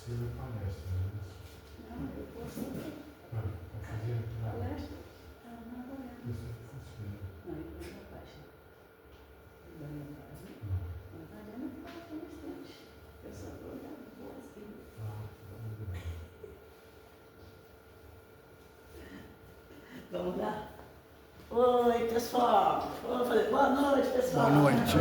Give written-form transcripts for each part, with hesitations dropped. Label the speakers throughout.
Speaker 1: possível palestra, né?
Speaker 2: Não, eu posso
Speaker 1: Fazer
Speaker 2: palestra. Não, não, não.
Speaker 1: isso funciona.
Speaker 2: Não, eu vou na página. Eu vou na página. Mas a Helena fala bastante. Eu só vou dar boas-vindas. Vamos lá? Oi, pessoal. Vamos fazer boa noite, pessoal.
Speaker 3: Boa noite.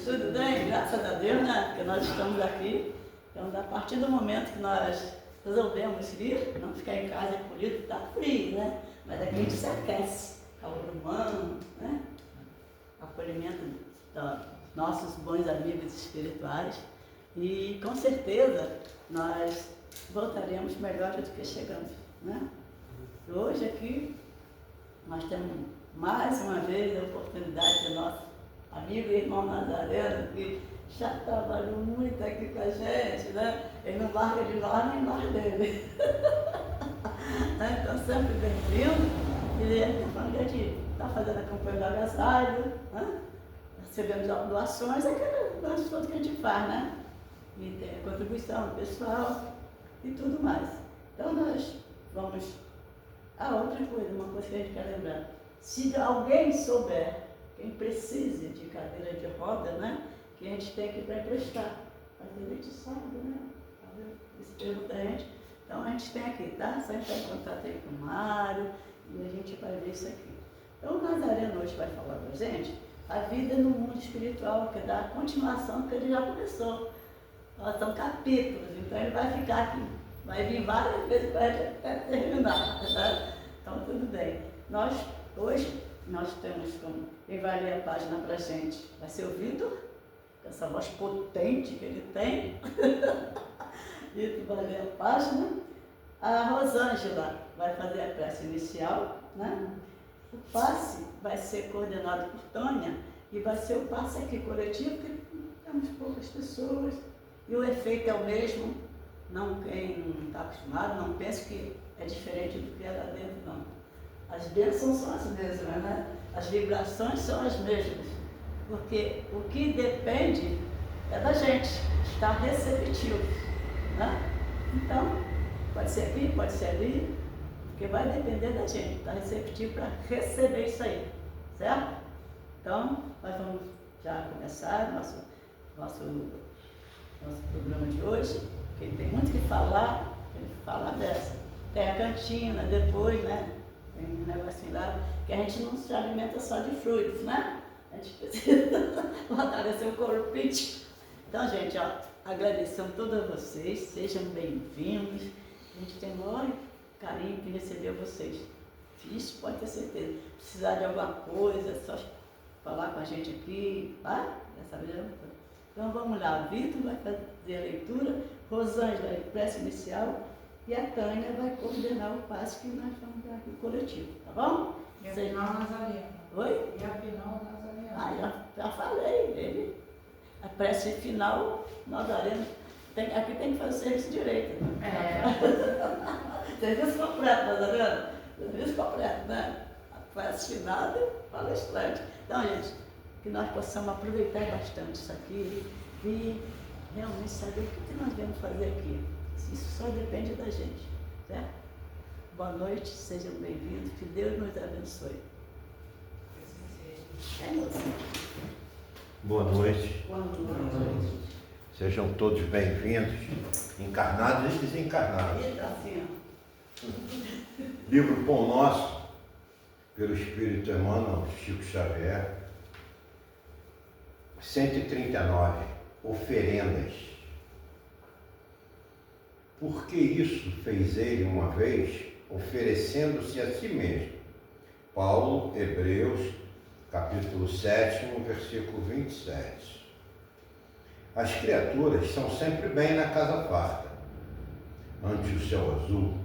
Speaker 2: Tudo bem? Graças a Deus, né? Porque nós estamos aqui. Então, a partir do momento que nós resolvemos vir, não ficar em casa encolhido, está frio, né? Mas aqui a gente se aquece. Calor humano, né? Acolhimento dos nossos bons amigos espirituais. E, com certeza, nós voltaremos melhores do que chegamos, né? Hoje aqui, nós temos mais uma vez a oportunidade do nosso amigo e irmão Nazareno, que já trabalhou muito aqui com a gente, né? Ele não larga de lá nem nós dele. Então, sempre bem-vindo. E ele está falando que a gente está fazendo a campanha do agasalho, né? Recebemos doações, aquele negócio todo que a gente faz, né? E tem a contribuição pessoal e tudo mais. Então, nós vamos... outra coisa, uma coisa que a gente quer lembrar. Se alguém souber, quem precise de cadeira de roda, né? Que a gente tem aqui para emprestar. Mas a gente sabe, né? Esse pergunta a gente. Então a gente tem aqui, tá? Só entrar em contato aí com o Mário e a gente vai ver isso aqui. Então o Nazareno hoje vai falar para a gente a vida no mundo espiritual, que é da continuação que ele já começou. São capítulos, então ele vai ficar aqui. Vai vir várias vezes para até terminar, tá? Então tudo bem. Hoje nós temos como quem vai ler a página para a gente vai ser o Vitor, com essa voz potente que ele tem. Vitor vai ler a página. A Rosângela vai fazer a prece inicial, né? O passe vai ser coordenado por Tânia e vai ser o passe aqui coletivo, porque temos poucas pessoas e o efeito é o mesmo. Não, quem não está acostumado, não pense que é diferente do que é lá dentro, não. As bênçãos são as mesmas, né? As vibrações são as mesmas. Porque o que depende é da gente estar receptivo, né? Então, pode ser aqui, pode ser ali, porque vai depender da gente estar receptivo para receber isso aí, certo? Então, nós vamos já começar nosso programa de hoje. Porque tem muito que falar, ele fala dessa. Tem a cantina, depois, né? Tem um negocinho lá, que a gente não se alimenta só de frutos, né? A gente precisa fortalecer o corpinho. Então, gente, ó, agradecemos todos vocês, sejam bem-vindos. A gente tem o maior carinho que recebeu vocês. Isso pode ter certeza. Precisar de alguma coisa, é só falar com a gente aqui, tá? Dessa vez. Então vamos lá, Vitor vai fazer a leitura, Rosângela, prece inicial, e a Tânia vai coordenar o passo que nós vamos dar aqui coletivo, tá bom?
Speaker 4: E a final Nazareno.
Speaker 2: Oi?
Speaker 4: E a final Nazareno.
Speaker 2: Já falei, ele. A prece final, Nazareno. Aqui tem que fazer o serviço direito. Né? Serviço completo, Nazareno. Serviço completo, né? A prece final e palestrante. Então, gente, que nós possamos aproveitar bastante isso aqui e realmente saber o que nós devemos fazer aqui. Isso só depende da gente, certo? Boa noite, sejam bem-vindos, que Deus nos abençoe.
Speaker 5: Boa noite.
Speaker 2: Boa noite.
Speaker 5: Sejam todos bem-vindos, encarnados e desencarnados.
Speaker 2: Eita, assim,
Speaker 5: Livro Pão Nosso, pelo Espírito Emmanuel Chico Xavier, 139, oferendas. Porque isso fez ele uma vez, oferecendo-se a si mesmo. Paulo, Hebreus, capítulo 7, versículo 27. As criaturas são sempre bem na casa farta, ante o céu azul.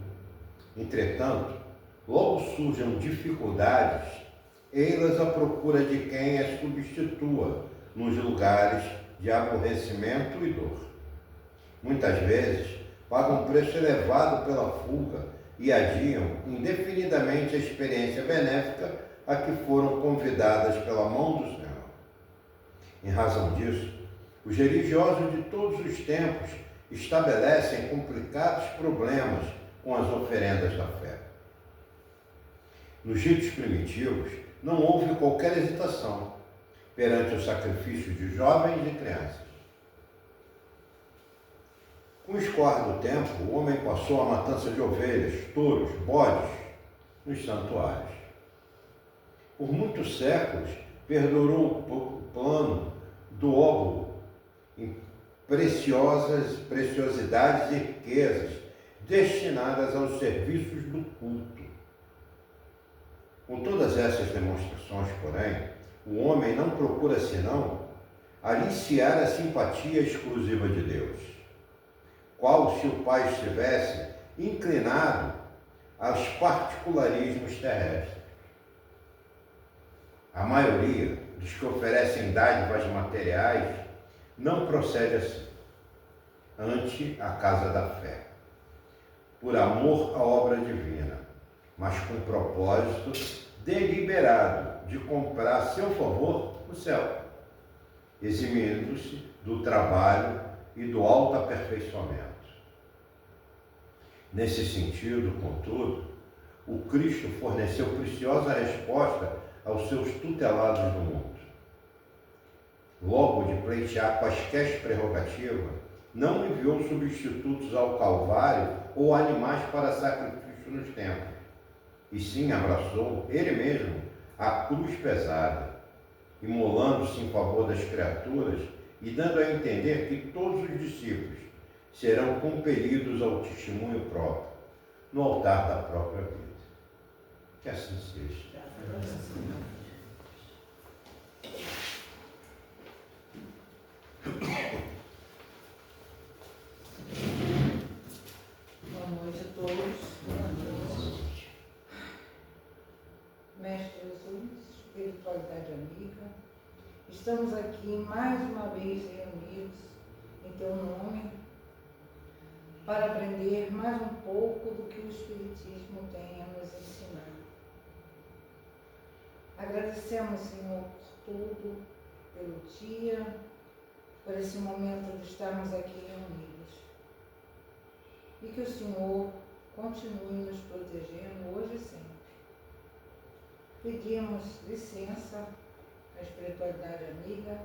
Speaker 5: Entretanto, logo surjam dificuldades, ei-las à procura de quem as substitua nos lugares de aborrecimento e dor. Muitas vezes pagam preço elevado pela fuga e adiam indefinidamente a experiência benéfica a que foram convidadas pela mão do Senhor. Em razão disso, os religiosos de todos os tempos estabelecem complicados problemas com as oferendas da fé. Nos ritos primitivos, não houve qualquer hesitação perante o sacrifício de jovens e crianças. Com o escorrer do tempo, o homem passou à matança de ovelhas, touros, bodes nos santuários. Por muitos séculos, perdurou o plano do óbolo em preciosidades e riquezas destinadas aos serviços do culto. Com todas essas demonstrações, porém, o homem não procura senão aliciar a simpatia exclusiva de Deus, qual se o Pai estivesse inclinado aos particularismos terrestres. A maioria dos que oferecem dádivas materiais não procede assim, ante a casa da fé, por amor à obra divina, mas com o propósito deliberado de comprar a seu favor o céu, eximindo-se do trabalho e do autoaperfeiçoamento. Nesse sentido, contudo, o Cristo forneceu preciosa resposta aos seus tutelados do mundo. Logo de pleitear quaisquer prerrogativas, não enviou substitutos ao Calvário ou animais para sacrifício nos templos, e sim abraçou ele mesmo a cruz pesada, imolando-se em favor das criaturas e dando a entender que todos os discípulos serão compelidos ao testemunho próprio, no altar da própria vida. Que assim seja.
Speaker 4: Boa noite a todos. Boa noite. Mestre Jesus, espiritualidade amiga, estamos aqui mais uma vez reunidos em Teu nome para aprender mais um pouco do que o Espiritismo tem a nos ensinar. Agradecemos, Senhor, por tudo, pelo dia, por esse momento de estarmos aqui reunidos. E que o Senhor continue nos protegendo hoje e sempre. Pedimos licença à espiritualidade amiga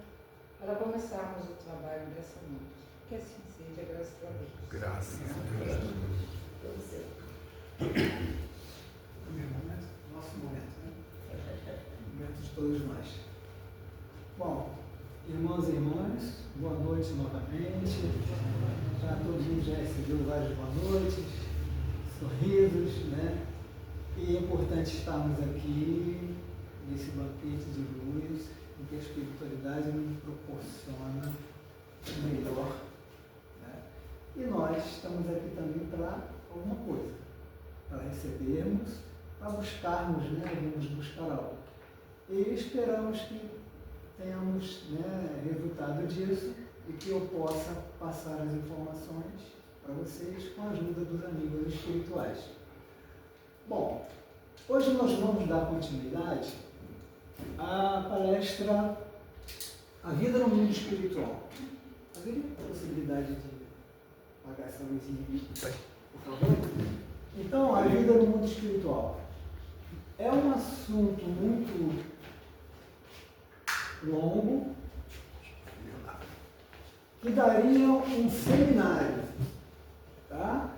Speaker 4: para começarmos o trabalho dessa noite. Que assim seja, graças a Deus.
Speaker 3: Graças a Deus. Nosso momento, né? Momento de todos nós. Bom, irmãos e irmãs, boa noite novamente. Já todo mundo já recebeu várias boas noites, sorrisos, né? E é importante estarmos aqui nesse banquete de luz, em que a espiritualidade nos proporciona o melhor. Né? E nós estamos aqui também para alguma coisa, para recebermos, para buscarmos, né? Vamos buscar algo. E esperamos que tenhamos, né, resultado disso e que eu possa passar as informações para vocês com a ajuda dos amigos espirituais. Bom, hoje nós vamos dar continuidade à palestra A Vida no Mundo Espiritual. Haveria a possibilidade de apagar essa luzinha aqui, por favor? Então, a vida no mundo espiritual é um assunto muito longo que daria um seminário, tá?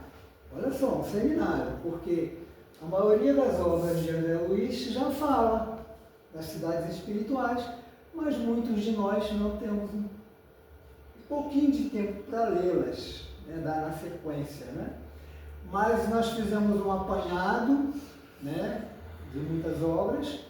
Speaker 3: Olha só, um seminário, porque a maioria das obras de André Luiz já fala das cidades espirituais, mas muitos de nós não temos um pouquinho de tempo para lê-las, né, dar na sequência, né? Mas nós fizemos um apanhado, né, de muitas obras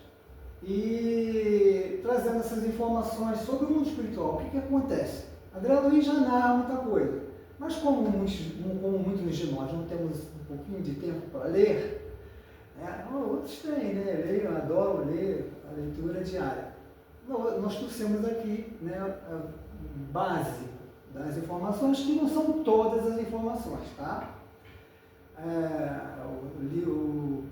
Speaker 3: e trazendo essas informações sobre o mundo espiritual. O que acontece? André Luiz já narra muita coisa, mas como muitos de nós não temos um pouquinho de tempo para ler, né, outros têm, né, leiam, adoram ler a leitura diária. Nós trouxemos aqui, né, a base das informações, que não são todas as informações, tá? O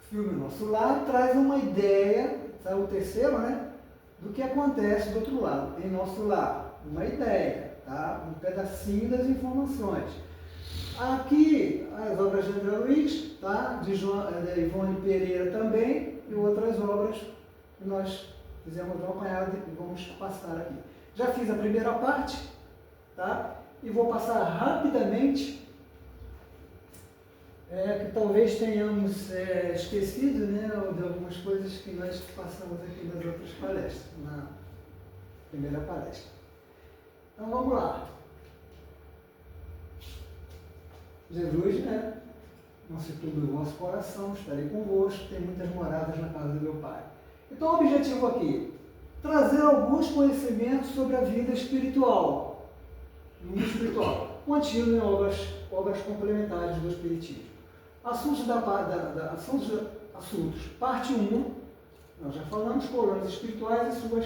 Speaker 3: filme Nosso Lar traz uma ideia, tá, o terceiro, né? do que acontece do outro lado, em nosso lar. Uma ideia, tá? Um pedacinho das informações. Aqui, as obras de André Luiz, tá? De Ivone Pereira também, e outras obras que nós fizemos um apanhado e vamos passar aqui. Já fiz a primeira parte, tá? E vou passar rapidamente, que talvez tenhamos esquecido, né, de algumas coisas que nós passamos aqui nas outras palestras, na primeira palestra. Então vamos lá. Jesus, né? Não se turbe o vosso coração, estarei convosco, tem muitas moradas na casa do meu Pai. Então o objetivo aqui, trazer alguns conhecimentos sobre a vida espiritual, no mundo espiritual, contido em obras complementares do Espiritismo. Assuntos, assuntos, parte 1, nós já falamos, colônias espirituais e suas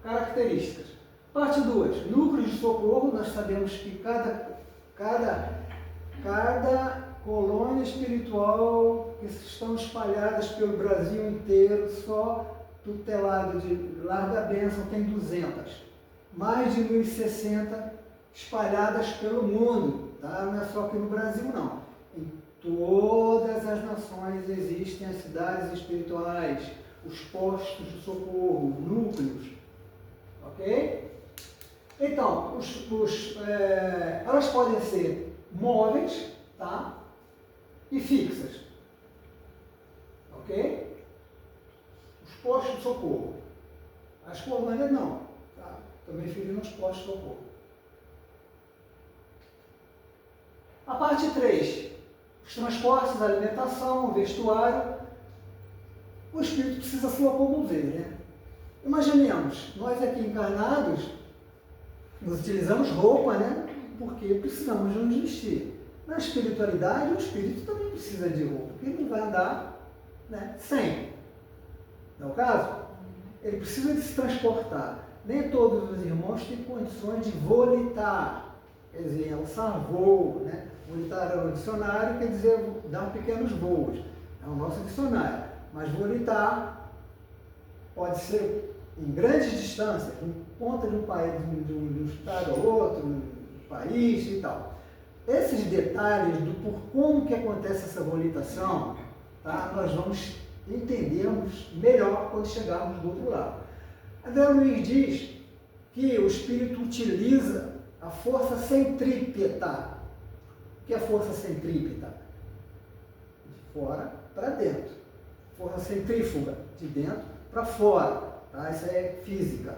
Speaker 3: características. Parte 2, núcleos de socorro, nós sabemos que cada colônia espiritual que estão espalhadas pelo Brasil inteiro, só tutelado de Lar da Bênção tem 200. Mais de 1.060 espalhadas pelo mundo, tá? Não é só aqui no Brasil, não. Em todas as nações existem as cidades espirituais, os postos de socorro, núcleos, ok? Então, elas podem ser móveis, tá? E fixas, ok? Os postos de socorro. As colônias não, tá? Estou me referindo aos postos de socorro. A parte 3, os transportes, a alimentação, o vestuário. O espírito precisa se locomover, né? Imaginemos, nós aqui encarnados, nós utilizamos roupa, né? Porque precisamos nos vestir. Na espiritualidade, o espírito também precisa de roupa, porque ele não vai andar, né, sem. Não é o caso? Ele precisa de se transportar. Nem todos os irmãos têm condições de volitar, quer dizer, alçar voo, né? Volitar é um dicionário, quer dizer, dar pequenos voos. É o nosso dicionário. Mas volitar pode ser em grandes distâncias, em ponta de um país, de um estado ao outro, um país e tal. Esses detalhes por como que acontece essa volitação, tá? Nós vamos entendermos melhor quando chegarmos do outro lado. André Luiz diz que o espírito utiliza a força centrípeta. O que é a força centrípeta? De fora para dentro. Força centrífuga, de dentro para fora. Tá? Isso é física.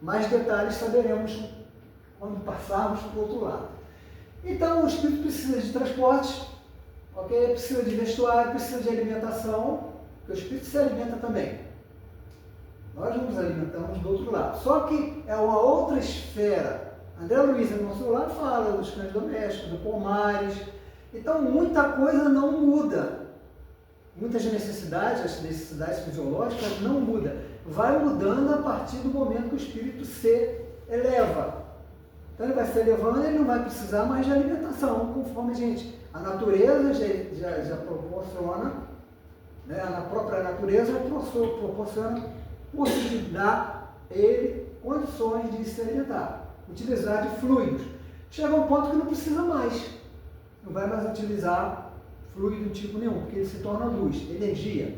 Speaker 3: Mais detalhes saberemos quando passarmos para o outro lado. Então, o espírito precisa de transporte, ok? Precisa de vestuário, precisa de alimentação, porque o espírito se alimenta também. Nós nos alimentamos do outro lado. Só que é uma outra esfera. André Luiz, no nosso lado, fala dos cães domésticos, do pomares. Então, muita coisa não muda. Muitas necessidades, as necessidades fisiológicas não mudam. Vai mudando a partir do momento que o espírito se eleva. Então ele vai se elevando e ele não vai precisar mais de alimentação, conforme a natureza já proporciona, né? A própria natureza proporciona possibilitar ele condições de se alimentar, utilizar de fluidos. Chega a um ponto que não precisa mais, não vai mais utilizar fluido tipo nenhum, porque ele se torna luz, energia.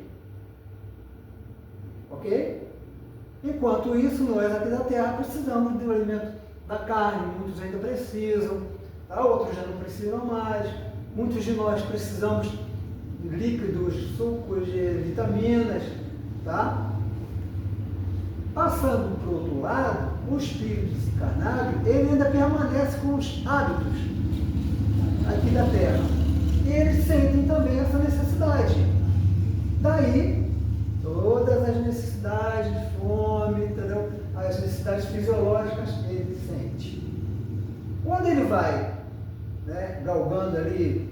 Speaker 3: Ok? Enquanto isso, nós aqui da Terra precisamos do alimento da carne, muitos ainda precisam, tá? Outros já não precisam mais. Muitos de nós precisamos de líquidos, sucos, de vitaminas, tá? Passando para o outro lado, o espírito desencarnado, ele ainda permanece com os hábitos aqui da Terra. E eles sentem também essa necessidade. Daí, todas as necessidades de fome, entendeu? As necessidades fisiológicas, ele sente. Quando ele vai, né, galgando ali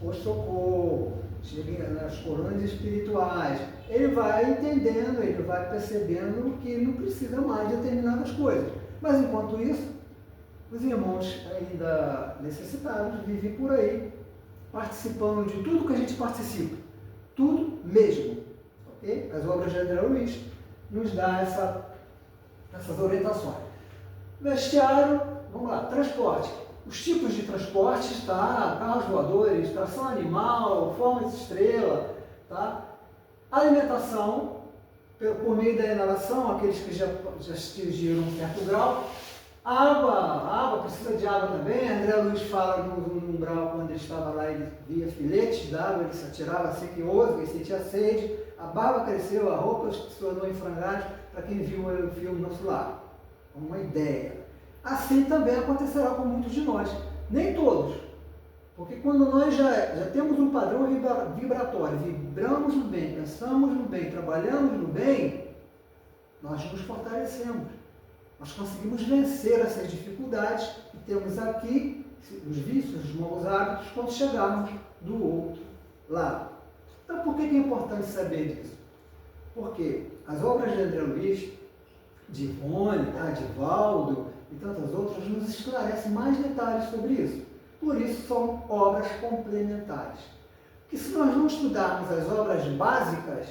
Speaker 3: o socorro, chega nas colônias espirituais, ele vai entendendo, ele vai percebendo que não precisa mais de determinadas coisas. Mas enquanto isso, os irmãos ainda necessitados vivem por aí, participando de tudo que a gente participa. Tudo mesmo. Okay? As obras de André Luiz nos dá essa essas orientações. Vestiário, vamos lá, transporte. Os tipos de transportes, tá? Carros voadores, tração animal, forma de estrela, tá? Alimentação, por meio da inalação, aqueles que já atingiram um certo grau. Água, precisa de água também. André Luiz fala no umbral, quando ele estava lá, ele via filetes d'água, ele se atirava assim que ousa, ele sentia sede, a barba cresceu, a roupa se tornou em frangalhos, para quem viu o filme Nosso Lar. Uma ideia. Assim também acontecerá com muitos de nós. Nem todos. Porque quando nós já temos um padrão vibratório, vibramos no bem, pensamos no bem, trabalhamos no bem, nós nos fortalecemos. Nós conseguimos vencer essas dificuldades que temos aqui, os vícios, os maus hábitos, quando chegarmos do outro lado. Então, por que é importante saber disso? Porque as obras de André Luiz, de Ivone, de Valdo e tantas outras, nos esclarecem mais detalhes sobre isso. Por isso, são obras complementares. Porque se nós não estudarmos as obras básicas,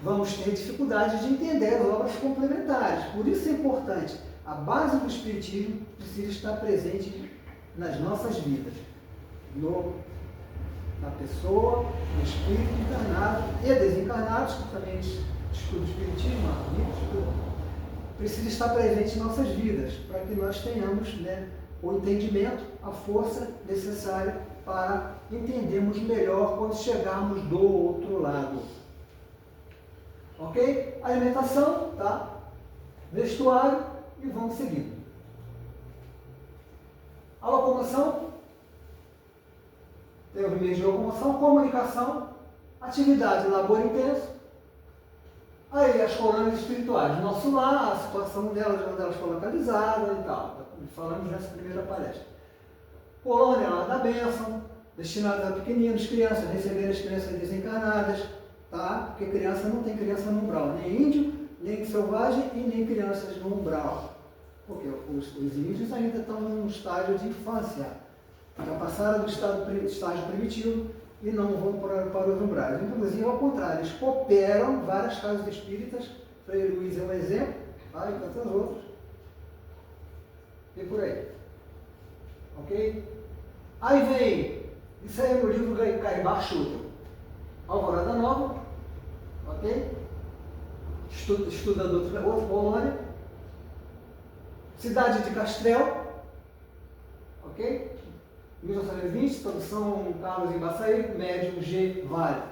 Speaker 3: vamos ter dificuldade de entender as obras complementares. Por isso é importante, a base do Espiritismo precisa estar presente nas nossas vidas, na pessoa, no espírito encarnado e desencarnados, que também estudam o Espiritismo, precisa estar presente em nossas vidas, para que nós tenhamos, o entendimento, a força necessária para entendermos melhor quando chegarmos do outro lado. Ok? Alimentação, tá? Vestuário e vamos seguindo. A locomoção, tem os meios de locomoção, comunicação, atividade, labor intenso. Aí as colônias espirituais, Nosso Lar, a situação delas, onde elas foram localizadas e tal. Falamos nessa primeira palestra. Colônia lá da bênção, destinada a pequeninos, crianças, receber as crianças desencarnadas, tá? Porque criança não tem criança no umbral, nem índio, nem selvagem e nem crianças no umbral. Porque os índios ainda estão num estágio de infância, já passaram do estágio primitivo e não vão para os umbrais. Inclusive, ao contrário, eles cooperam várias casas espíritas, Frei Luiz é um exemplo, tá? E tantos outros. E por aí. Ok? Aí vem, isso aí é no livro Caibar Schutter. Alvorada Nova, ok? Estudando outra colônia. Cidade de Castrel, ok? 1920, tradução Carlos Embaçaí, médium G. Vale,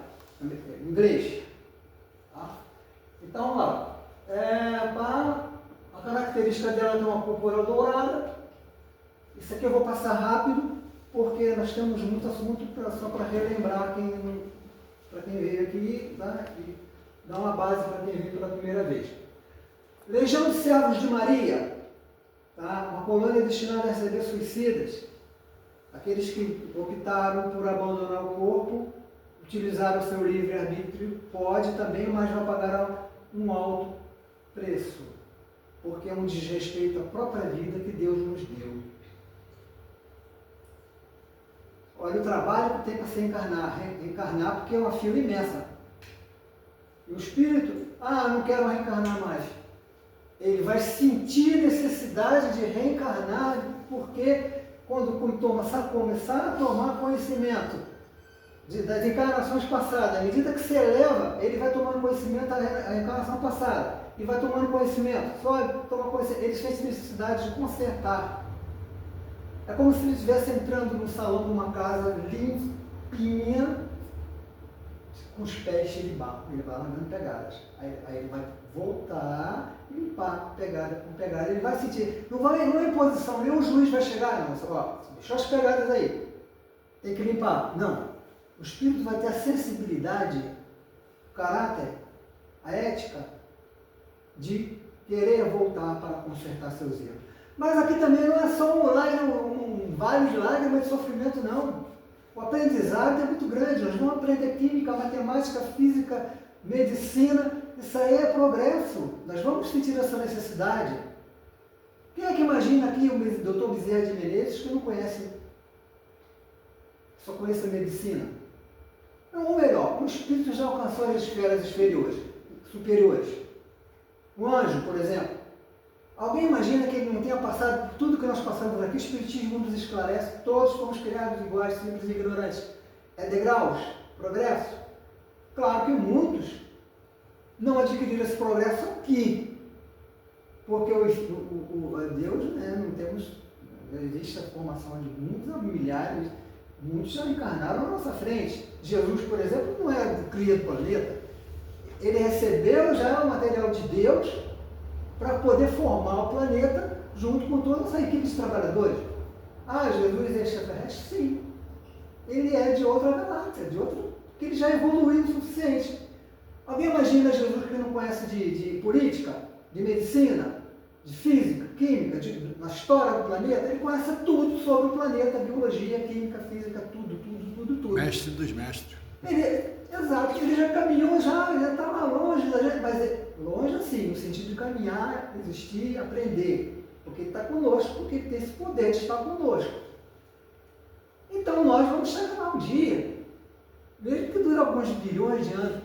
Speaker 3: inglês. Tá? Então, lá, a característica dela é uma púrpura dourada. Isso aqui eu vou passar rápido, porque nós temos muito assunto só para relembrar para quem veio aqui, tá? E dar uma base para quem veio pela primeira vez. Legião de Servos de Maria, tá? Uma colônia destinada a receber suicidas. Aqueles que optaram por abandonar o corpo, utilizaram o seu livre-arbítrio, pode também, mas vai pagar um alto preço, porque é um desrespeito à própria vida que Deus nos deu. Olha o trabalho que tem para se reencarnar, porque é uma fila imensa. E o espírito, não quero reencarnar mais. Ele vai sentir necessidade de reencarnar, porque quando começar a tomar conhecimento das encarnações passadas, à medida que se eleva, ele vai tomando conhecimento da encarnação passada, e vai tomando conhecimento, ele sente necessidade de consertar. É como se ele estivesse entrando no salão de uma casa limpinha, com os pés cheios de barro, ele vai largando pegadas. Aí ele vai voltar, limpar pegada com pegada. Ele vai sentir, não é imposição, nem o juiz vai chegar, não. Deixa as pegadas aí, tem que limpar. Não. O espírito vai ter a sensibilidade, o caráter, a ética de querer voltar para consertar seus erros. Mas aqui também não é só um vale de lágrimas de sofrimento, não. O aprendizado é muito grande. Nós vamos aprender química, matemática, física, medicina. Isso aí é progresso. Nós vamos sentir essa necessidade. Quem é que imagina aqui o Dr. Bezerra de Menezes que não conhece, só conhece a medicina? Ou melhor, o espírito já alcançou as esferas superiores. O anjo, por exemplo. Alguém imagina que ele não tenha passado por tudo que nós passamos aqui? O Espiritismo nos esclarece, todos fomos criados iguais, simples e ignorantes. É degraus, progresso. Claro que muitos não adquiriram esse progresso aqui, porque Deus, né, não temos, existe a formação de muitos, milhares, muitos já encarnaram à nossa frente. Jesus, por exemplo, não é do cria do planeta. Ele recebeu já o material de Deus para poder formar o planeta junto com toda essa equipe de trabalhadores. Ah, Jesus é extraterrestre? Sim. Ele é de outra galáxia, de outro, que ele já evoluiu o suficiente. Alguém imagina Jesus que não conhece de política, de medicina, de física, química, na história do planeta? Ele conhece tudo sobre o planeta, biologia, química, física, tudo.
Speaker 1: Mestre dos mestres.
Speaker 3: Exato, ele já caminhou, já está lá longe da gente, mas longe assim, no sentido de caminhar, existir, aprender. Porque ele está conosco, porque ele tem esse poder de estar conosco. Então nós vamos chegar lá um dia, mesmo que dure alguns bilhões de anos,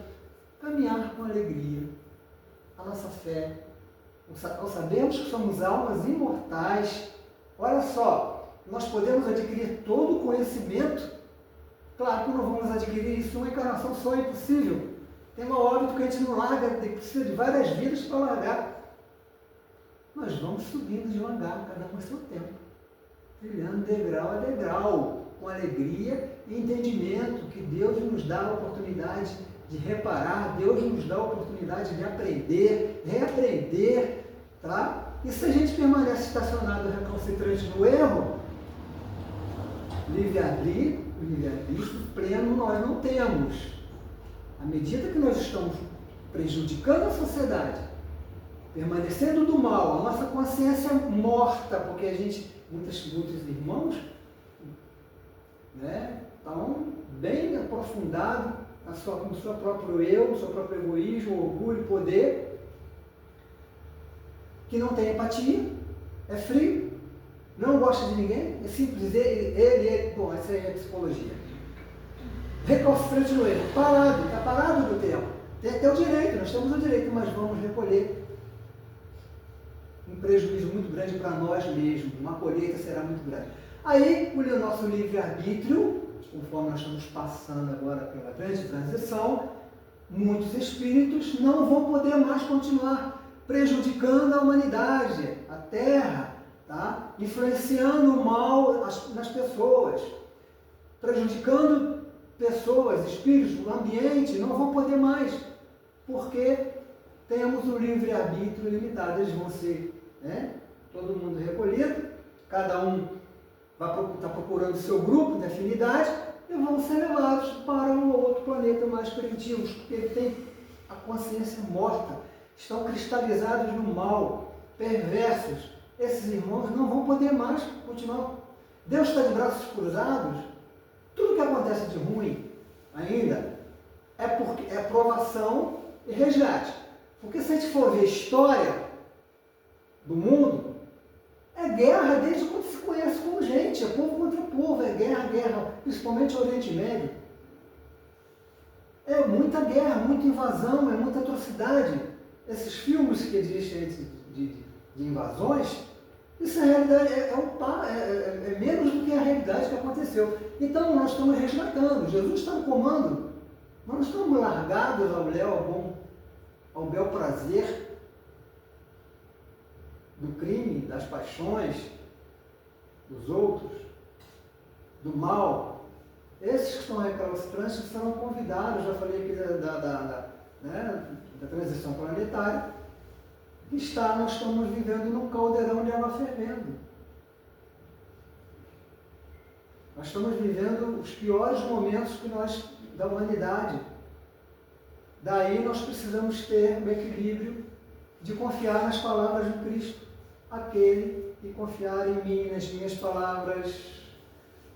Speaker 3: caminhar com alegria a nossa fé. Nós sabemos que somos almas imortais. Olha só, nós podemos adquirir todo o conhecimento. Claro que não vamos adquirir isso uma encarnação só, é impossível. Tem um óbito que a gente não larga, precisa de várias vidas para largar. Nós vamos subindo devagar, cada um ao seu tempo. Trilhando degrau a degrau, com alegria e entendimento que Deus nos dá a oportunidade de reparar, Deus nos dá a oportunidade de aprender, reaprender, tá? E se a gente permanece estacionado recalcitrante no erro, livre-arbítrio pleno nós não temos. À medida que nós estamos prejudicando a sociedade, permanecendo do mal, a nossa consciência morta, porque a gente, muitos irmãos, né, estão bem aprofundados no seu próprio eu, no seu próprio egoísmo, orgulho, poder, que não tem empatia, é frio, não gosta de ninguém, é simples, bom, essa aí é a psicologia. Recalcitrante no erro, está parado do tempo. Tem até o direito, nós temos o direito, mas vamos recolher um prejuízo muito grande para nós mesmos, uma colheita será muito grande. Aí, o nosso livre-arbítrio, conforme nós estamos passando agora pela grande transição, muitos espíritos não vão poder mais continuar prejudicando a humanidade, a Terra, tá? Influenciando o mal nas pessoas, prejudicando pessoas, espíritos, o ambiente, não vão poder mais, porque temos o livre-arbítrio limitado. Eles vão ser, né, todo mundo recolhido, cada um vai estar procurando o seu grupo de afinidade e vão ser levados para um outro planeta mais primitivos, porque ele tem a consciência morta, estão cristalizados no mal, perversos. Esses irmãos não vão poder mais continuar. Deus está de braços cruzados. Tudo que acontece de ruim ainda é provação e resgate. Porque se a gente for ver a história do mundo, é guerra desde quando se conhece como gente, é povo contra povo, é guerra, principalmente o Oriente Médio. É muita guerra, muita invasão, é muita atrocidade. Esses filmes que existem de invasões, isso na realidade é menos do que a realidade que aconteceu. Então nós estamos resgatando, Jesus está no comando, nós não estamos largados ao bel prazer do crime, das paixões dos outros, do mal. Esses que estão recalcitrantes serão convidados, já falei aqui da transição planetária, nós estamos vivendo num caldeirão de água fervendo. Nós estamos vivendo os piores momentos da humanidade. Daí nós precisamos ter um equilíbrio de confiar nas palavras do Cristo. Aquele que confiar em mim, nas minhas palavras,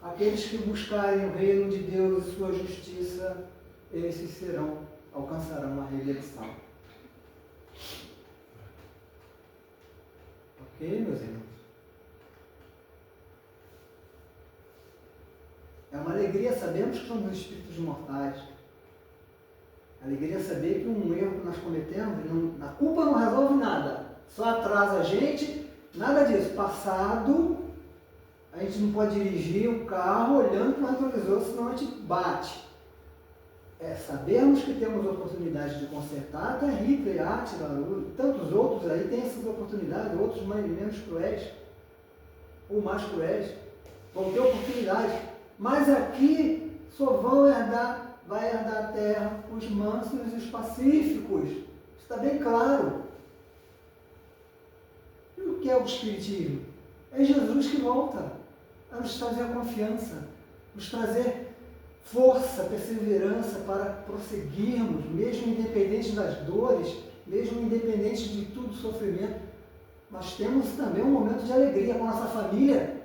Speaker 3: aqueles que buscarem o reino de Deus e sua justiça, esses alcançarão a redenção. Ok, meus irmãos? É uma alegria, sabemos que somos espíritos mortais. Alegria é saber que um erro que nós cometemos, a culpa não resolve nada, só atrasa a gente, nada disso. Passado, a gente não pode dirigir o carro olhando para o retrovisor, senão a gente bate. Sabermos que temos oportunidade de consertar, até Hitler, Átila, tantos outros aí têm essas oportunidades, outros menos cruéis, ou mais cruéis, vão ter oportunidade. Mas aqui só vai herdar a terra os mansos e os pacíficos. Está bem claro. E o que é o Espiritismo? É Jesus que volta a nos trazer a confiança, nos trazer força, perseverança para prosseguirmos, mesmo independente das dores, mesmo independente de tudo sofrimento. Nós temos também um momento de alegria com a nossa família,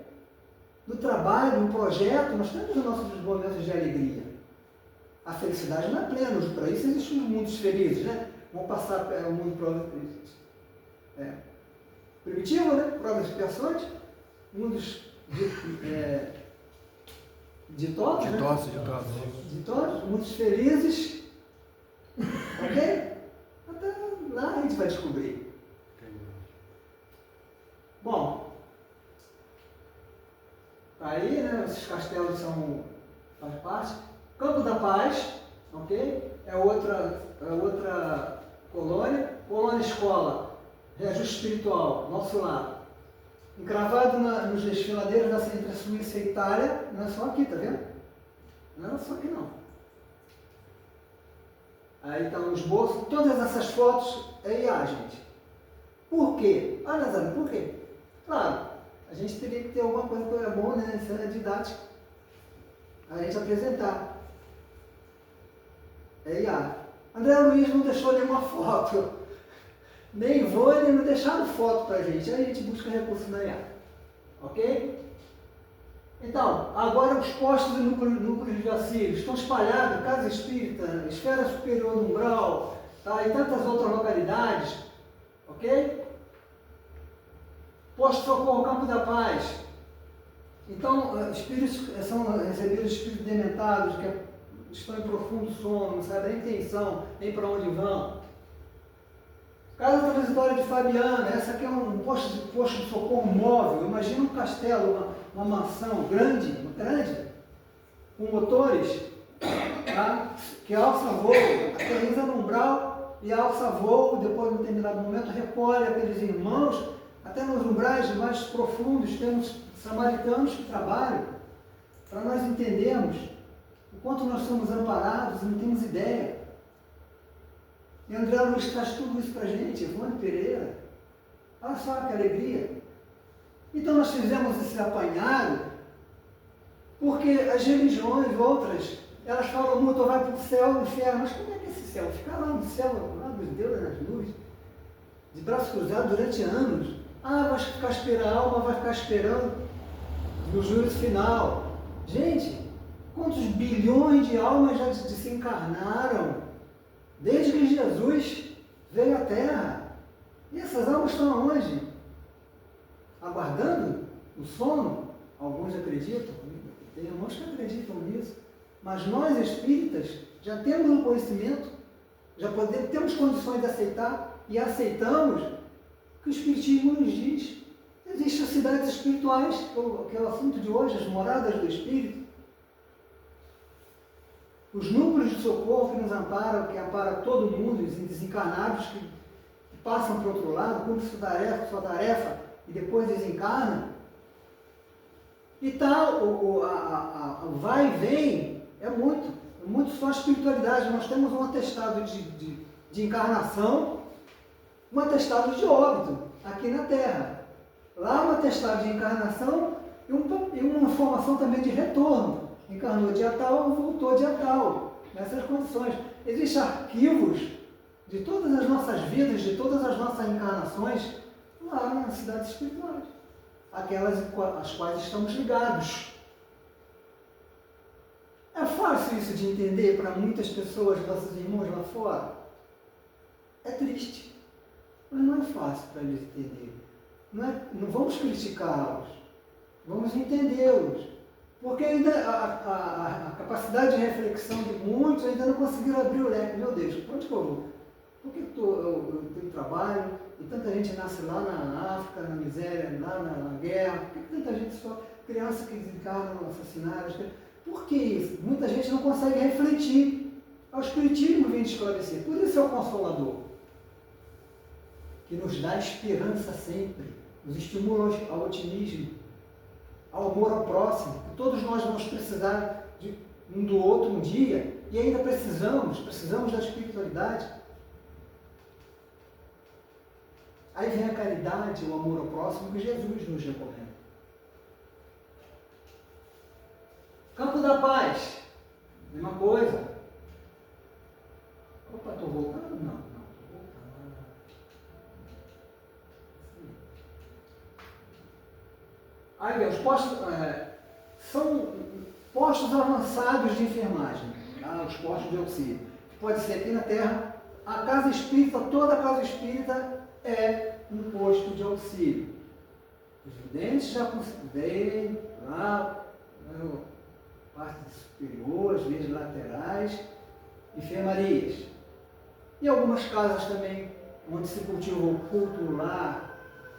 Speaker 3: no trabalho, no projeto, nós temos os nossos momentos de alegria. A felicidade não é plena, para isso existem os mundos felizes, né? Vamos passar o mundo primitivo, né? Provas e expiações, mundos ditosos, né? Ditosos, mundos felizes, ok? Até lá a gente vai descobrir. Bom, aí, né? Esses castelos faz parte. Campo da Paz, ok? É outra colônia. Colônia Escola, Reajuste Espiritual, nosso lado. Encravado nos desfiladeiros entre a Suíça e a Itália, não é só aqui, tá vendo? Não é só aqui não. Aí estão os bolsos, todas essas fotos é IA, gente. Por quê? Ah, Nazaré, por quê? Claro, a gente teria que ter alguma coisa que era bom, né? Isso é didático. A gente apresentar. É IA. André Luiz não deixou nenhuma foto. Nem Ivone não deixaram foto pra gente. Aí a gente busca recurso na IA. Ok? Então, agora os postos e núcleos de auxílio estão espalhados, Casa Espírita, Esfera Superior do Umbral, tá? E tantas outras localidades. Ok? Posto Socorro Campo da Paz. Então, espíritos são recebidos espíritos dementados, que estão em profundo sono, não sabem nem quem são, nem para onde vão. Casa Transitória de Fabiana, essa aqui é um posto de socorro móvel. Imagina um castelo, uma mansão grande, com motores, tá? Que alça voo, aterriza no umbral e alça voo, depois de um determinado momento recolhe aqueles irmãos, até nos umbrais mais profundos temos samaritanos que trabalham, para nós entendermos o quanto nós somos amparados e não temos ideia. E André Luiz traz tudo isso para a gente, Ivone Pereira. Olha só que alegria. Então nós fizemos esse apanhado, porque as religiões, outras, elas falam muito, vai para o céu, no inferno. Mas como é que é esse céu? Ficar lá no céu, lá dos deuses, nas luzes, de braços cruzados durante anos. Ah, vai ficar esperando, a alma vai ficar esperando no juízo final. Gente, quantos bilhões de almas já desencarnaram desde que Jesus veio à Terra? E essas almas estão aonde? Aguardando o sono? Alguns acreditam, tem irmãos que acreditam nisso. Mas nós espíritas já temos um conhecimento, já temos condições de aceitar e aceitamos que o Espiritismo nos diz. Existem as cidades espirituais, que é o assunto de hoje, as moradas do Espírito. Os núcleos de socorro que nos amparam, que amparam todo mundo, os desencarnados que passam para o outro lado, cumprem sua tarefa e depois desencarnam. E tal, o vai e vem é muito só a espiritualidade. Nós temos um atestado de encarnação, um atestado de óbito aqui na Terra. Lá um atestado de encarnação e uma informação também de retorno. Encarnou dia tal, voltou dia tal. Nessas condições. Existem arquivos de todas as nossas vidas, de todas as nossas encarnações, lá nas cidades espirituais. Aquelas às quais estamos ligados. É fácil isso de entender para muitas pessoas, nossos irmãos lá fora? É triste. Mas não é fácil para eles entenderem. Não vamos criticá-los. Vamos entendê-los. Porque ainda a capacidade de reflexão de muitos ainda não conseguiram abrir o leque. Meu Deus, onde que eu vou? Por que eu tenho trabalho e tanta gente nasce lá na África, na miséria, lá na guerra? Por que tanta gente só, crianças que desencarnam assassinadas? Por que isso? Muita gente não consegue refletir. O Espiritismo vem de esclarecer. Por isso é o Consolador, que nos dá esperança sempre, nos estimula ao otimismo, ao amor ao próximo. Todos nós vamos precisar de um do outro um dia, e ainda precisamos da espiritualidade. Aí vem a caridade, o amor ao próximo, que Jesus nos recomenda. Campo da Paz, mesma coisa. Opa, estou voltando? Não, estou voltando. Aí vem, os postos são postos avançados de enfermagem, tá? Os postos de auxílio. Pode ser aqui na Terra. A casa espírita, toda casa espírita é um posto de auxílio. Os videntes já vêm lá, parte superior, às vezes laterais, enfermarias. E algumas casas também, onde se cultiva o culto lar,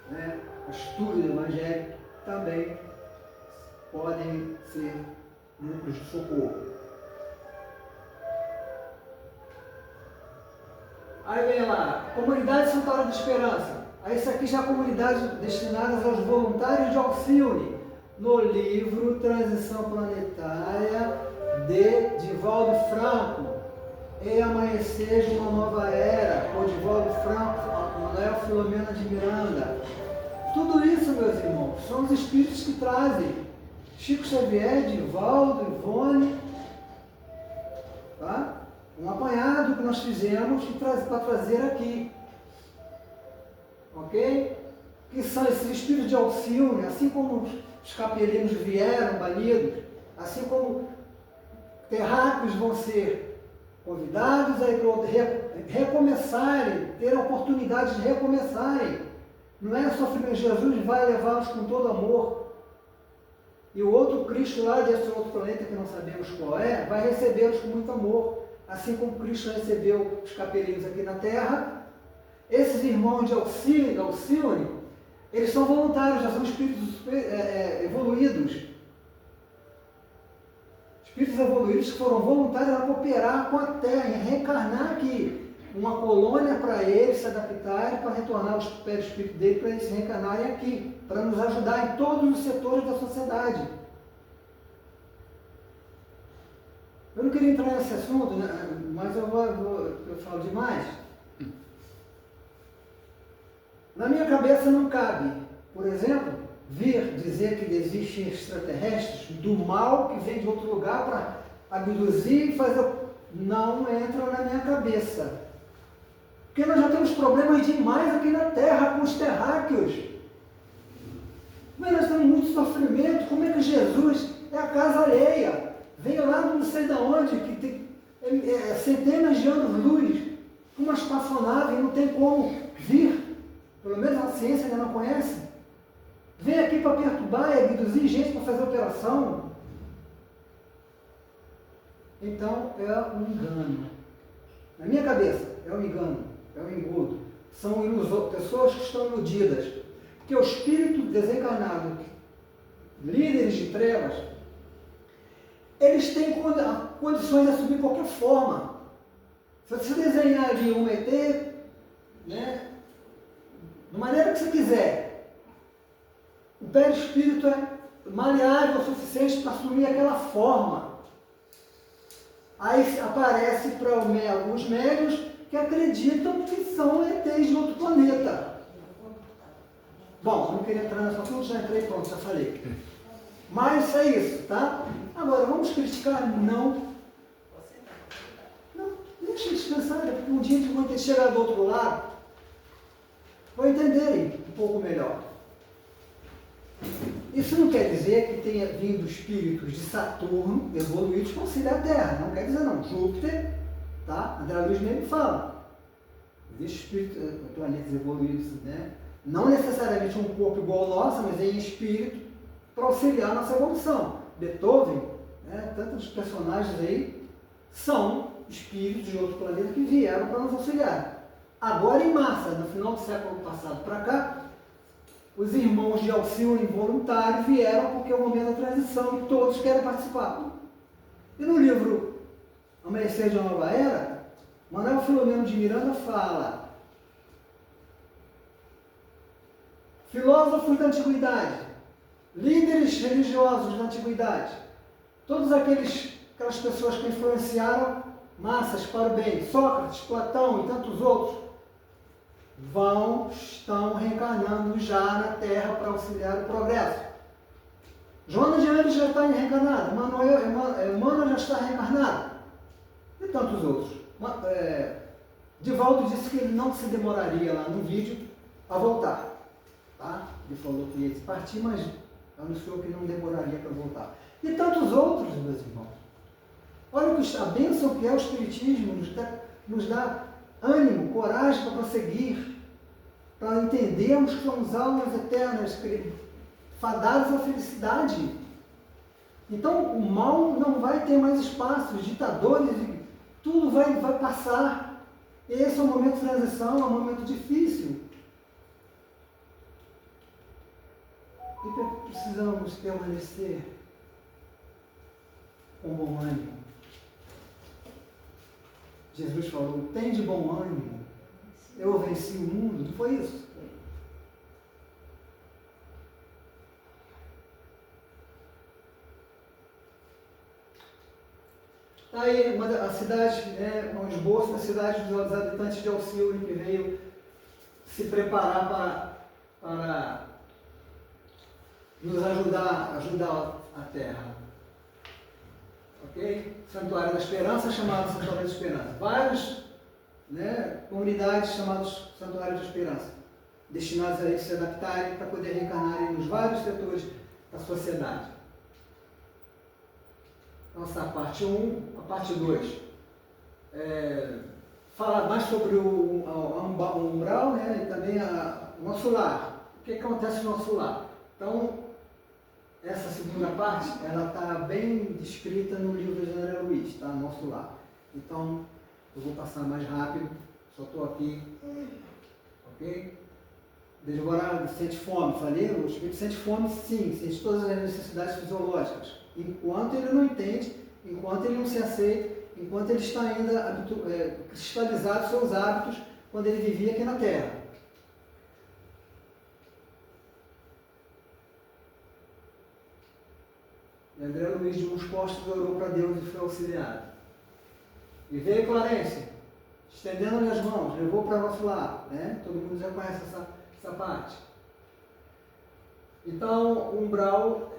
Speaker 3: né, a estudo do Evangelho, também podem ser núcleos de socorro. Aí vem lá, Comunidade Santuário da Esperança. Aí isso aqui já é comunidades destinadas aos voluntários de auxílio, no livro Transição Planetária, de Divaldo Franco. E Amanhecer de uma Nova Era, por Divaldo Franco, Manuel Filomena de Miranda. Tudo isso, meus irmãos, são os espíritos que trazem. Chico Xavier, Divaldo, Ivone, tá? Um apanhado que nós fizemos para trazer aqui. Ok? Que são esses espíritos de auxílio, assim como os capelinos vieram banidos, assim como terráqueos vão ser convidados a recomeçarem, ter a oportunidade de recomeçarem. Não é sofrimento, Jesus vai levá-los com todo amor. E o outro Cristo lá desse outro planeta que não sabemos qual é, vai recebê-los com muito amor. Assim como Cristo recebeu os capelinos aqui na Terra, esses irmãos de auxílio, eles são voluntários, já são espíritos evoluídos. Espíritos evoluídos que foram voluntários a cooperar com a Terra, em reencarnar aqui. Uma colônia para eles se adaptarem, para retornar os perispíritos dele, para eles se reencarnarem aqui, para nos ajudar em todos os setores da sociedade. Eu não queria entrar nesse assunto, né, mas eu falo demais. Na minha cabeça não cabe, por exemplo, vir dizer que existem extraterrestres do mal que vem de outro lugar para abduzir e fazer. Não entra na minha cabeça. Porque nós já temos problemas demais aqui na Terra com os terráqueos. Mas nós temos muito sofrimento. Como é que Jesus é a casa alheia? Vem lá não sei de onde, que tem centenas de anos-luz, com uma espaçonave, não tem como vir. Pelo menos a ciência ainda não conhece. Vem aqui para perturbar e abduzir gente para fazer operação. Então é um engano. Na minha cabeça, é um engano, é um engodo. São pessoas que estão iludidas. Porque o espírito desencarnado, líderes de trevas, eles têm condições de assumir qualquer forma. Se você desenhar ali um ET, né, da maneira que você quiser, o perispírito é maleável o suficiente para assumir aquela forma. Aí aparece para os médios que acreditam que são ETs de outro planeta. Bom, não queria entrar nesse assunto, já entrei, pronto, já falei. Mas é isso, tá? Agora, vamos criticar? Não. Não, deixa eles pensarem, porque um dia eles vão ter chegado do outro lado, vão entenderem um pouco melhor. Isso não quer dizer que tenha vindo espíritos de Saturno evoluídos para auxiliar a Terra. Não quer dizer não. Júpiter, tá? André Luiz mesmo fala. Existem planetas evoluídos, né? Não necessariamente um corpo igual ao nosso, mas em espírito, para auxiliar a nossa evolução. Beethoven, né, tantos personagens aí são espíritos de outro planeta que vieram para nos auxiliar. Agora em massa, no final do século passado para cá, os irmãos de auxílio involuntário vieram porque é o momento da transição e todos querem participar. E no livro Amanhecer de uma Nova Era, Manuel Filomeno de Miranda fala: filósofos da antiguidade, líderes religiosos da antiguidade, todas aquelas pessoas que influenciaram massas para o bem, Sócrates, Platão e tantos outros, estão reencarnando já na Terra para auxiliar o progresso. Joana de Andes já está reencarnada, Emmanuel já está reencarnado, e tantos outros. Divaldo disse que ele não se demoraria lá no vídeo a voltar. Tá? Ele falou que ia partir, mas anunciou que não demoraria para voltar. E tantos outros, meus irmãos. Olha a bênção que é o Espiritismo, nos dá ânimo, coragem para prosseguir, para entendermos que somos almas eternas, fadadas à felicidade. Então o mal não vai ter mais espaço, os ditadores, tudo vai passar. Esse é um momento de transição, é um momento difícil. E precisamos permanecer com bom ânimo. Jesus falou: tem de bom ânimo, eu venci o mundo. Não foi isso? Aí a cidade, um esboço da cidade dos habitantes de Alcione, que veio se preparar para nos ajudar a Terra. Ok? Santuário da Esperança, chamado Santuário da Esperança. Várias comunidades chamadas Santuário da Esperança, destinadas a eles se adaptarem para poder reencarnarem nos vários setores da sociedade. Então, essa é a parte 1. A parte 2 fala mais sobre o umbral, e também o nosso lar. O que acontece no nosso lar? Então, essa segunda parte, ela está bem descrita no livro de André Luiz, tá? Nosso lar. Então, eu vou passar mais rápido, só estou aqui, ok? Desde sente fome, falei, o espírito sente fome, sim, sente todas as necessidades fisiológicas. Enquanto ele não entende, enquanto ele não se aceita, enquanto ele está ainda cristalizado seus hábitos quando ele vivia aqui na Terra. E André Luiz de uns postos orou para Deus e foi auxiliado. E veio Clarência, estendendo-lhe as mãos, levou para nosso lar. Todo mundo já conhece essa parte. Então, o umbral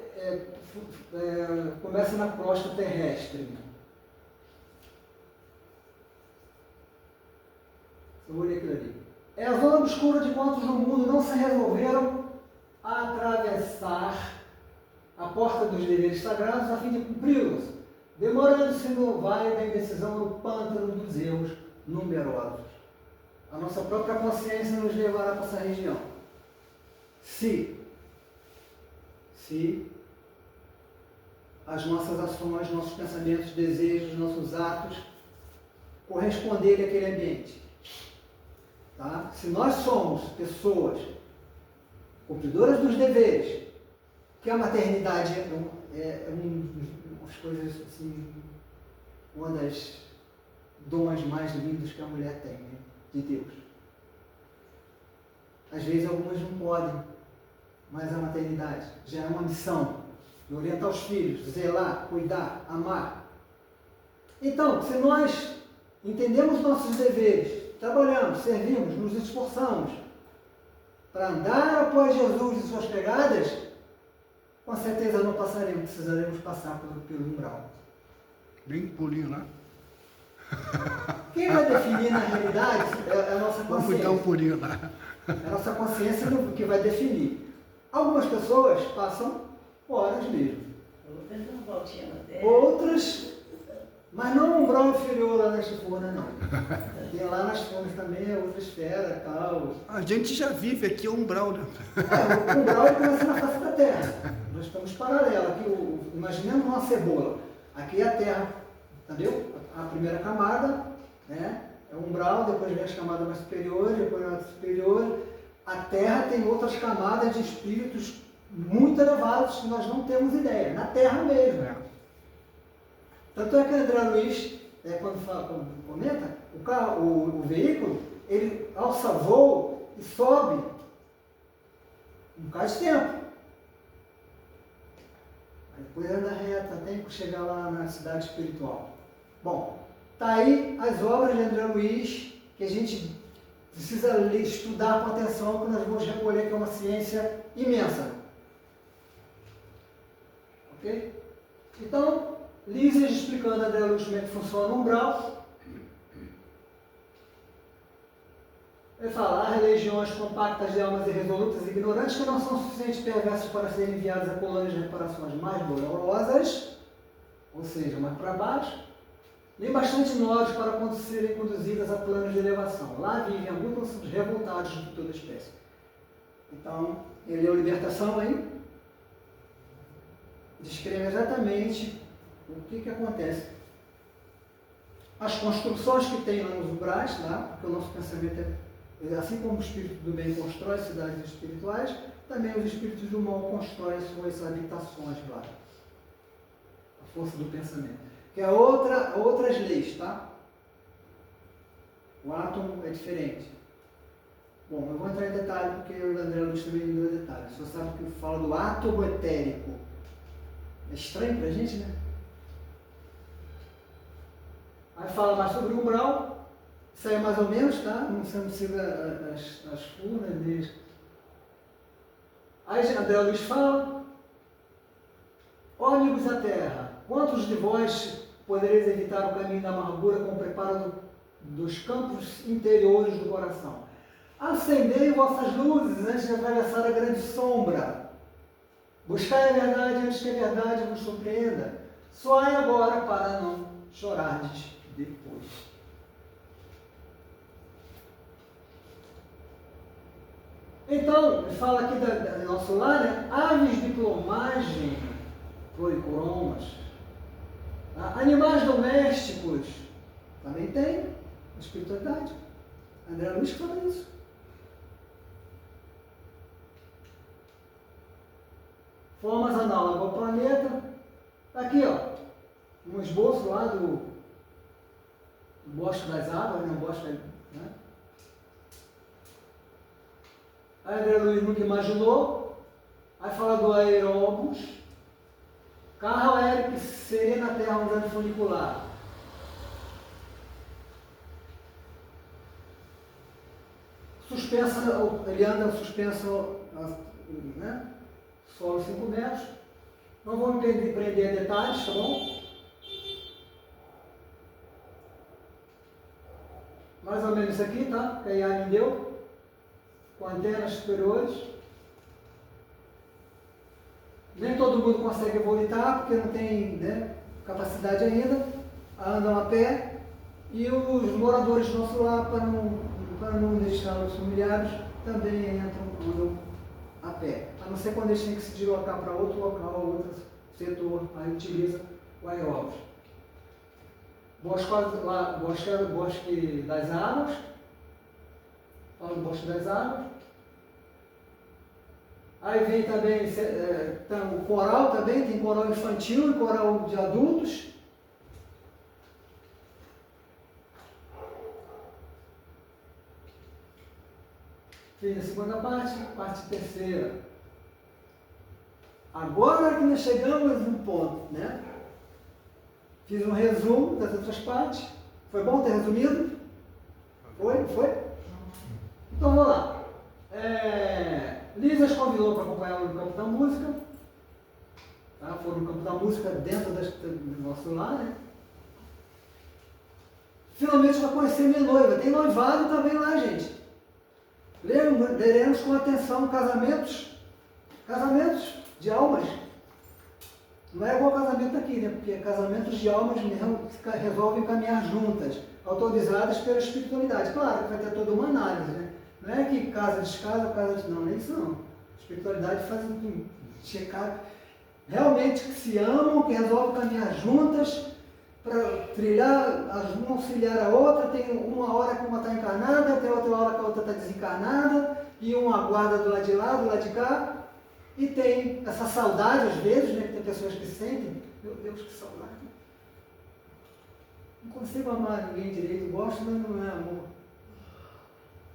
Speaker 3: começa na crosta terrestre. Eu olhei aquilo ali. É a zona obscura de quantos no mundo não se resolveram a atravessar a porta dos deveres sagrados a fim de cumpri-los, demorando-se no vale da indecisão, no pântano dos erros numerosos. A nossa própria consciência nos levará para essa região. Se as nossas ações, nossos pensamentos, desejos, nossos atos corresponderem àquele ambiente. Tá? Se nós somos pessoas cumpridoras dos deveres, que a maternidade é uma das coisas, assim, uma das dons mais lindos que a mulher tem, de Deus. Às vezes algumas não podem, mas a maternidade já é uma missão de orientar os filhos, zelar, cuidar, amar. Então, se nós entendemos nossos deveres, trabalhamos, servimos, nos esforçamos para andar após Jesus e suas pegadas, com certeza não passaremos, precisaremos passar pelo umbral.
Speaker 6: Bem pulinho lá.
Speaker 3: Quem vai definir na realidade é a nossa
Speaker 6: Vamos
Speaker 3: consciência.
Speaker 6: dar um pulinho lá.
Speaker 3: É a nossa consciência que vai definir. Algumas pessoas passam horas mesmo.
Speaker 2: Outras não voltinha na Terra.
Speaker 3: Outras, mas não um umbral inferior lá na Chifona, não. Tem lá nas Chifonas também, é outra esfera, tal.
Speaker 6: A gente já vive aqui o umbral, né?
Speaker 3: O umbral ele começa na face da Terra. Nós estamos paralelos. Aqui, imaginemos uma cebola. Aqui é a terra, entendeu? A primeira camada, né? É o umbral, depois vem as camadas mais superiores, depois mais superiores. A terra tem outras camadas de espíritos muito elevados que nós não temos ideia, na terra mesmo. Tanto é que André Luiz, quando comenta, o veículo, ele alça voo e sobe um bocado de tempo. Aí depois anda reta até chegar lá na cidade espiritual. Bom, tá aí as obras de André Luiz, que a gente precisa ler, estudar com atenção, que nós vamos recolher, que é uma ciência imensa. Ok? Então, Lísias explicando a André Luiz como é que funciona o umbral. Ele fala, há religiões compactas de almas irresolutas e ignorantes que não são suficientes perversas para serem enviadas a colônias de reparações mais dolorosas, ou seja, mais para baixo, nem bastante nobres para serem conduzidas a planos de elevação. Lá vivem alguns revoltados de toda espécie. Então, ele leu Libertação aí, descreve exatamente o que acontece. As construções que tem lá nos umbrais, lá, porque o nosso pensamento é, assim como o espírito do bem constrói cidades espirituais, também os espíritos do mal constroem suas habitações lá. A força do pensamento. Que é outras leis, tá? O átomo é diferente. Bom, eu vou entrar em detalhe porque o André Luiz também me deu detalhes. Você sabe que eu falo do átomo etérico. É estranho pra gente, né? Aí fala mais sobre o umbral. Isso aí é mais ou menos, tá? Não siga as furnas deles. Aí André Luiz fala: ó amigos da terra, quantos de vós podereis evitar o caminho da amargura com o preparo dos campos interiores do coração? Acendei vossas luzes antes de atravessar a grande sombra. Buscai a verdade antes que a verdade vos surpreenda. Soai agora para não chorardes depois. Então, ele fala aqui do nosso lar, né? Aves de plumagem, policromas, animais domésticos, também tem espiritualidade. André Luiz fala isso. Formas análogas ao planeta. Aqui, ó, um esboço lá do Bosque das Águas, né? O Bosque, né? Aí André Luiz nunca imaginou. Aí fala do aeróbus. Carro aéreo que seria na Terra um grande funicular. Suspensa, ele anda suspenso, né? Solo 5 metros. Não vamos prender detalhes, tá bom? Mais ou menos isso aqui, tá? Que a IA me deu. Com antenas superiores. Nem todo mundo consegue vomitar, porque não tem, né, capacidade ainda. Andam a pé. E os moradores do nosso lar, para não deixar os familiares, também andam a pé. A não ser quando eles têm que se deslocar para outro local, outro setor, aí utiliza o aeróbus. Bosque das Águas. Fala do Bosque das Águas. Aí vem também o coral também, tem coral infantil e coral de adultos. Fiz a segunda parte terceira. Agora que nós chegamos no ponto, né? Fiz um resumo das outras partes. Foi bom ter resumido? Foi? Então vamos lá. Lísias convidou para acompanhar no campo da música. Tá? Foram no campo da música dentro do nosso lar, né? Finalmente vai conhecer minha noiva. Tem noivado também lá, gente. Leremos com atenção casamentos de almas. Não é igual casamento aqui, né? Porque casamentos de almas resolvem caminhar juntas, autorizadas pela espiritualidade. Claro que vai ter toda uma análise, né? Não é que casa descasa, casa... Não, é isso não. A espiritualidade faz um check-up realmente que se amam, que resolvem caminhar juntas para trilhar, uma auxiliar a outra. Tem uma hora que uma está encarnada, tem outra hora que a outra está desencarnada, e uma aguarda do lado de lá, do lado de cá. E tem essa saudade às vezes, né? Tem pessoas que sentem, meu Deus, que saudade. Não consigo amar ninguém direito, gosto, mas não é amor.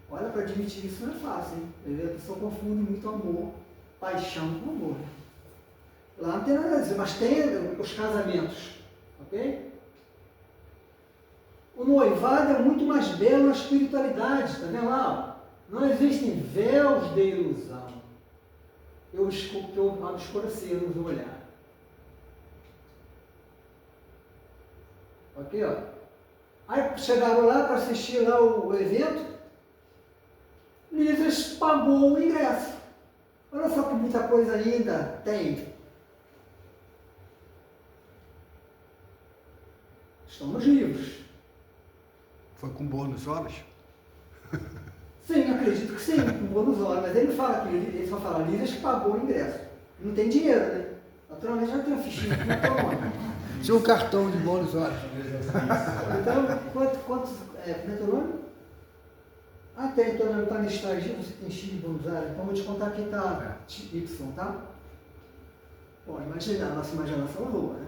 Speaker 3: Olha, para admitir isso não é fácil, hein? A pessoa confunde muito amor, paixão com amor. Lá não tem nada a dizer, mas tem os casamentos, ok? O noivado é muito mais belo na espiritualidade, está vendo lá? Não existem véus de ilusão. Eu obscurecer nos olhar. Ok, ó. Aí chegaram lá para assistir lá o evento. Lízias pagou o ingresso. Olha só que muita coisa ainda tem. Estamos vivos.
Speaker 6: Foi com bônus horas?
Speaker 3: Sim, acredito que sim, com bônus horas. Mas ele fala que ele só fala Lízias pagou o ingresso. Não tem dinheiro, né? Naturalmente já tem a fichinha que não toma.
Speaker 6: Tinha um cartão de bônus horas.
Speaker 3: Então, quantos. Como é teu nome? Ah, tem, teu nome está na estágio, você tem X de bônus horas. Então vou te contar aqui está Y, tá? Bom, imagina, a nossa imaginação voa, né?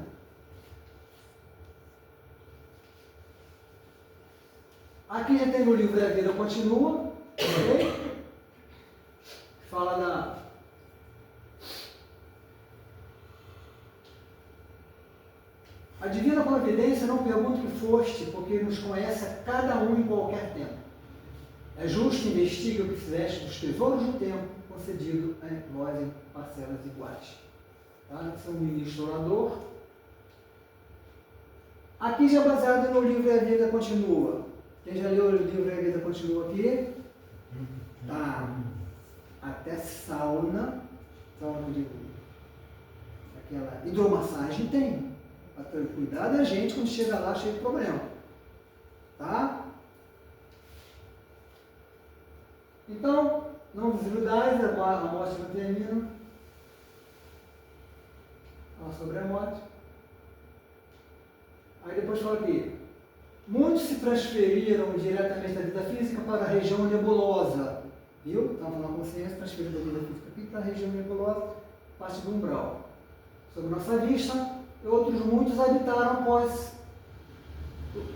Speaker 3: Aqui já tem no livro A Vida Continua, ok? Fala da. A divina providência não pergunta o que foste, porque nos conhece a cada um em qualquer tempo. É justo investiga o que fizeste dos tesouros do tempo, concedido a nós em parcelas iguais. Tá? Esse é um ministro orador. Aqui já é baseado no livro A Vida Continua. Quem já leu o livro A Vida Continua aqui? Tá. Até sauna de aquela hidromassagem tem. Cuidado da gente quando chega lá cheio de problema. Tá? Então, não desgrudais, a morte não termina. Fala sobre a morte. Aí depois fala aqui. Muitos se transferiram diretamente da vida física para a região nebulosa. Viu? Estavam na consciência, transferiram da vida física aqui para a região nebulosa, parte do umbral. Sob nossa vista, outros muitos habitaram após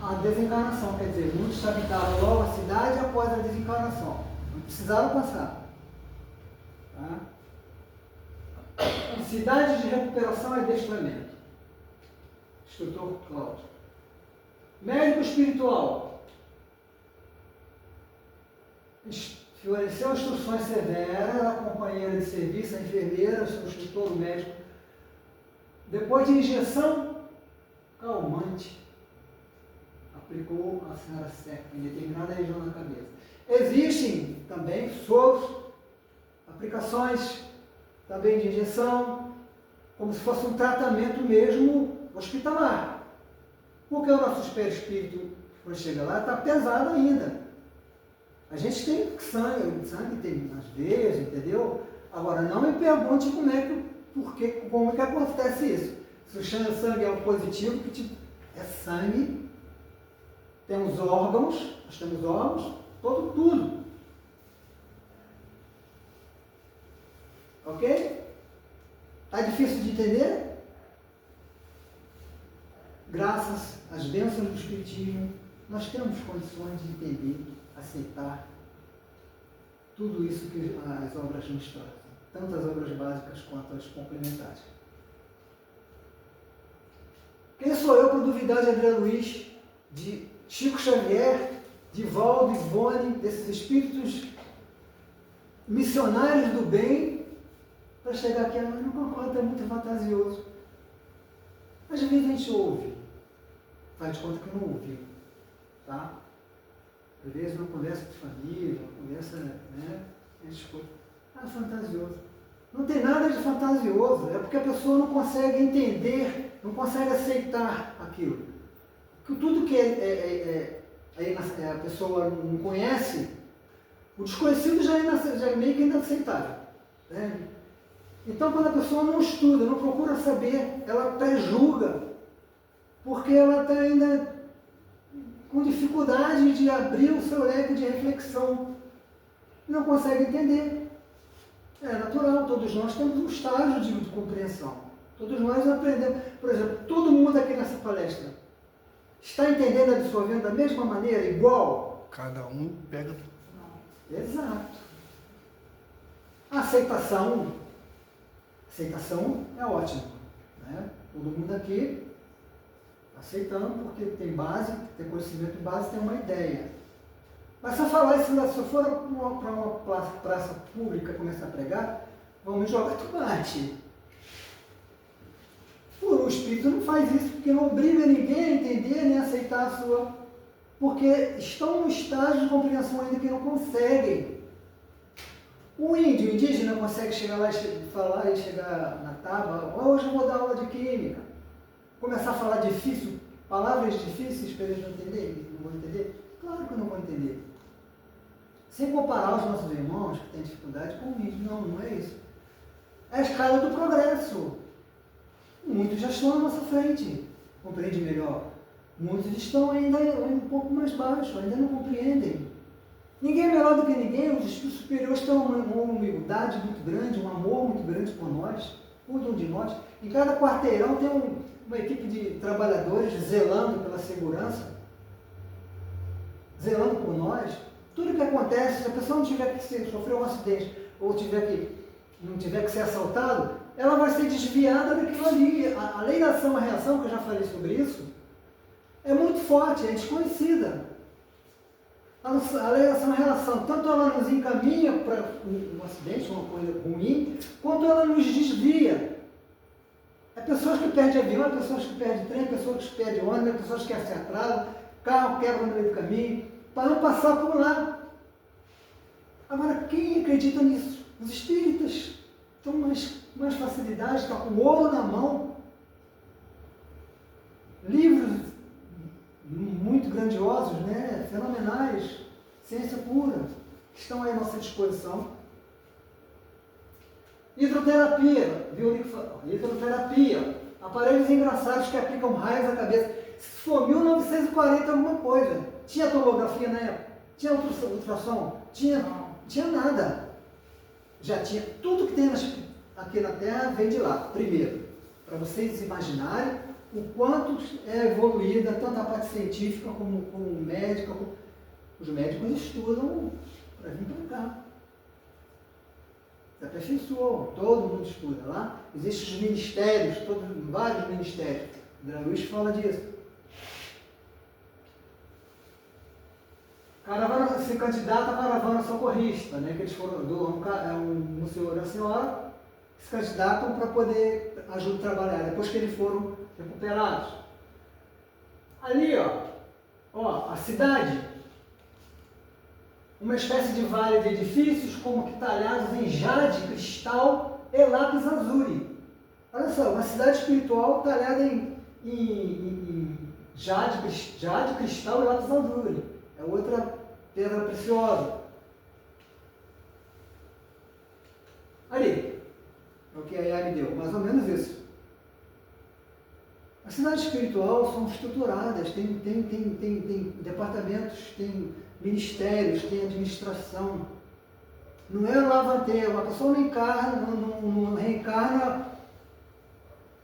Speaker 3: a desencarnação. Quer dizer, muitos habitaram logo a cidade após a desencarnação. Não precisaram passar. Tá? Cidade de recuperação e adestramento. Instrutor Cláudio. Médico espiritual. Forneceu instruções severas à companheira de serviço, à enfermeira, ao seu instrutor, o médico. Depois de injeção calmante, aplicou a senhora seca em determinada região da cabeça. Existem também soros, aplicações também de injeção, como se fosse um tratamento mesmo hospitalar. Porque o nosso perispírito, quando chega lá, está pesado ainda. A gente tem sangue tem nas veias, entendeu? Agora, não me pergunte como é que acontece isso. Se o sangue é o positivo, que é sangue, temos órgãos, nós temos órgãos, tudo. Ok? Está difícil de entender? Graças às bênçãos do Espiritismo, nós temos condições de entender, aceitar tudo isso que as obras nos trazem, tanto as obras básicas quanto as complementares. Quem sou eu para duvidar de André Luiz, de Chico Xavier, de Valdo, Ivone, desses espíritos missionários do bem, para chegar aqui, mas não concordo, é muito fantasioso. Às vezes a gente ouve, faz de conta que não ouviu, tá? Às vezes uma conversa de família, uma conversa, né? A gente escuta, fantasioso. Não tem nada de fantasioso, é porque a pessoa não consegue entender, não consegue aceitar aquilo. Porque tudo que a pessoa não conhece, o desconhecido já é meio que inaceitável. Né? Então, quando a pessoa não estuda, não procura saber, ela pré-julga, porque ela está ainda com dificuldade de abrir o seu leque de reflexão. Não consegue entender. É natural, todos nós temos um estágio de compreensão. Todos nós aprendemos. Por exemplo, todo mundo aqui nessa palestra está entendendo, absorvendo da mesma maneira, igual?
Speaker 6: Cada um pega.
Speaker 3: Exato. Aceitação é ótimo, né? Todo mundo aqui aceitando porque tem base, tem conhecimento base, tem uma ideia. Mas se eu falar isso, se eu for para uma praça pública começar a pregar, vão me jogar tomate. O Espírito não faz isso porque não obriga ninguém a entender nem a aceitar a sua... Porque estão no estágio de compreensão ainda que não conseguem. O índio, o indígena, consegue chegar lá e falar e chegar na tábua, hoje eu vou dar aula de química. Começar a falar difícil, palavras difíceis para eles não entenderem, não vão entender? Claro que eu não vou entender. Sem comparar os nossos irmãos que têm dificuldade com o índio. Não, não é isso. É a escala do progresso. Muitos já estão à nossa frente, compreendem melhor. Muitos estão ainda um pouco mais baixo, ainda não compreendem. Ninguém é melhor do que ninguém, os espíritos superiores têm uma humildade muito grande, um amor muito grande por nós, cuidam de nós. Em cada quarteirão tem uma equipe de trabalhadores zelando pela segurança, zelando por nós. Tudo que acontece, se a pessoa não tiver que sofrer um acidente ou não tiver que ser assaltado, ela vai ser desviada daquilo ali. A lei da ação e reação, que eu já falei sobre isso, é muito forte, é desconhecida. A lei da ação e reação, tanto ela nos encaminha para um acidente, uma coisa ruim, quanto ela nos desvia. É pessoas que perdem avião, é pessoas que perdem trem, é pessoas que perdem ônibus, é pessoas que se atrasam, carro quebra no meio do caminho, para não passar por lá. Agora, quem acredita nisso? Os espíritas estão mais facilidade, estão com ouro na mão. Livros muito grandiosos, né? Fenomenais, ciência pura, que estão aí à nossa disposição. Hidroterapia, hidroterapia, aparelhos engraçados que aplicam raios à cabeça. Se for 1940 alguma coisa, tinha tomografia na época? Tinha ultrassom? Tinha nada. Já tinha, tudo que tem aqui na Terra vem de lá, primeiro, para vocês imaginarem o quanto é evoluída tanto a parte científica como médica. Os médicos estudam para vir para cá. Se aperfeiçoou, todo mundo estuda lá. Existem os ministérios, vários ministérios. André Luiz fala disso. Caravana se candidata a caravana socorrista, né? Que eles foram, um senhor e a senhora se candidatam para poder ajudar a trabalhar, depois que eles foram recuperados. Ali, ó, a cidade, uma espécie de vale de edifícios como que talhados em jade, cristal e lápis azul. Olha só, uma cidade espiritual talhada em jade, cristal e lápis azul. É outra pedra preciosa. Ali, é o que a Yara me deu, mais ou menos isso. A cidade espiritual são estruturadas, tem departamentos, tem ministérios, tem administração. Não é lavanderia, uma pessoa não encarna, não reencarna.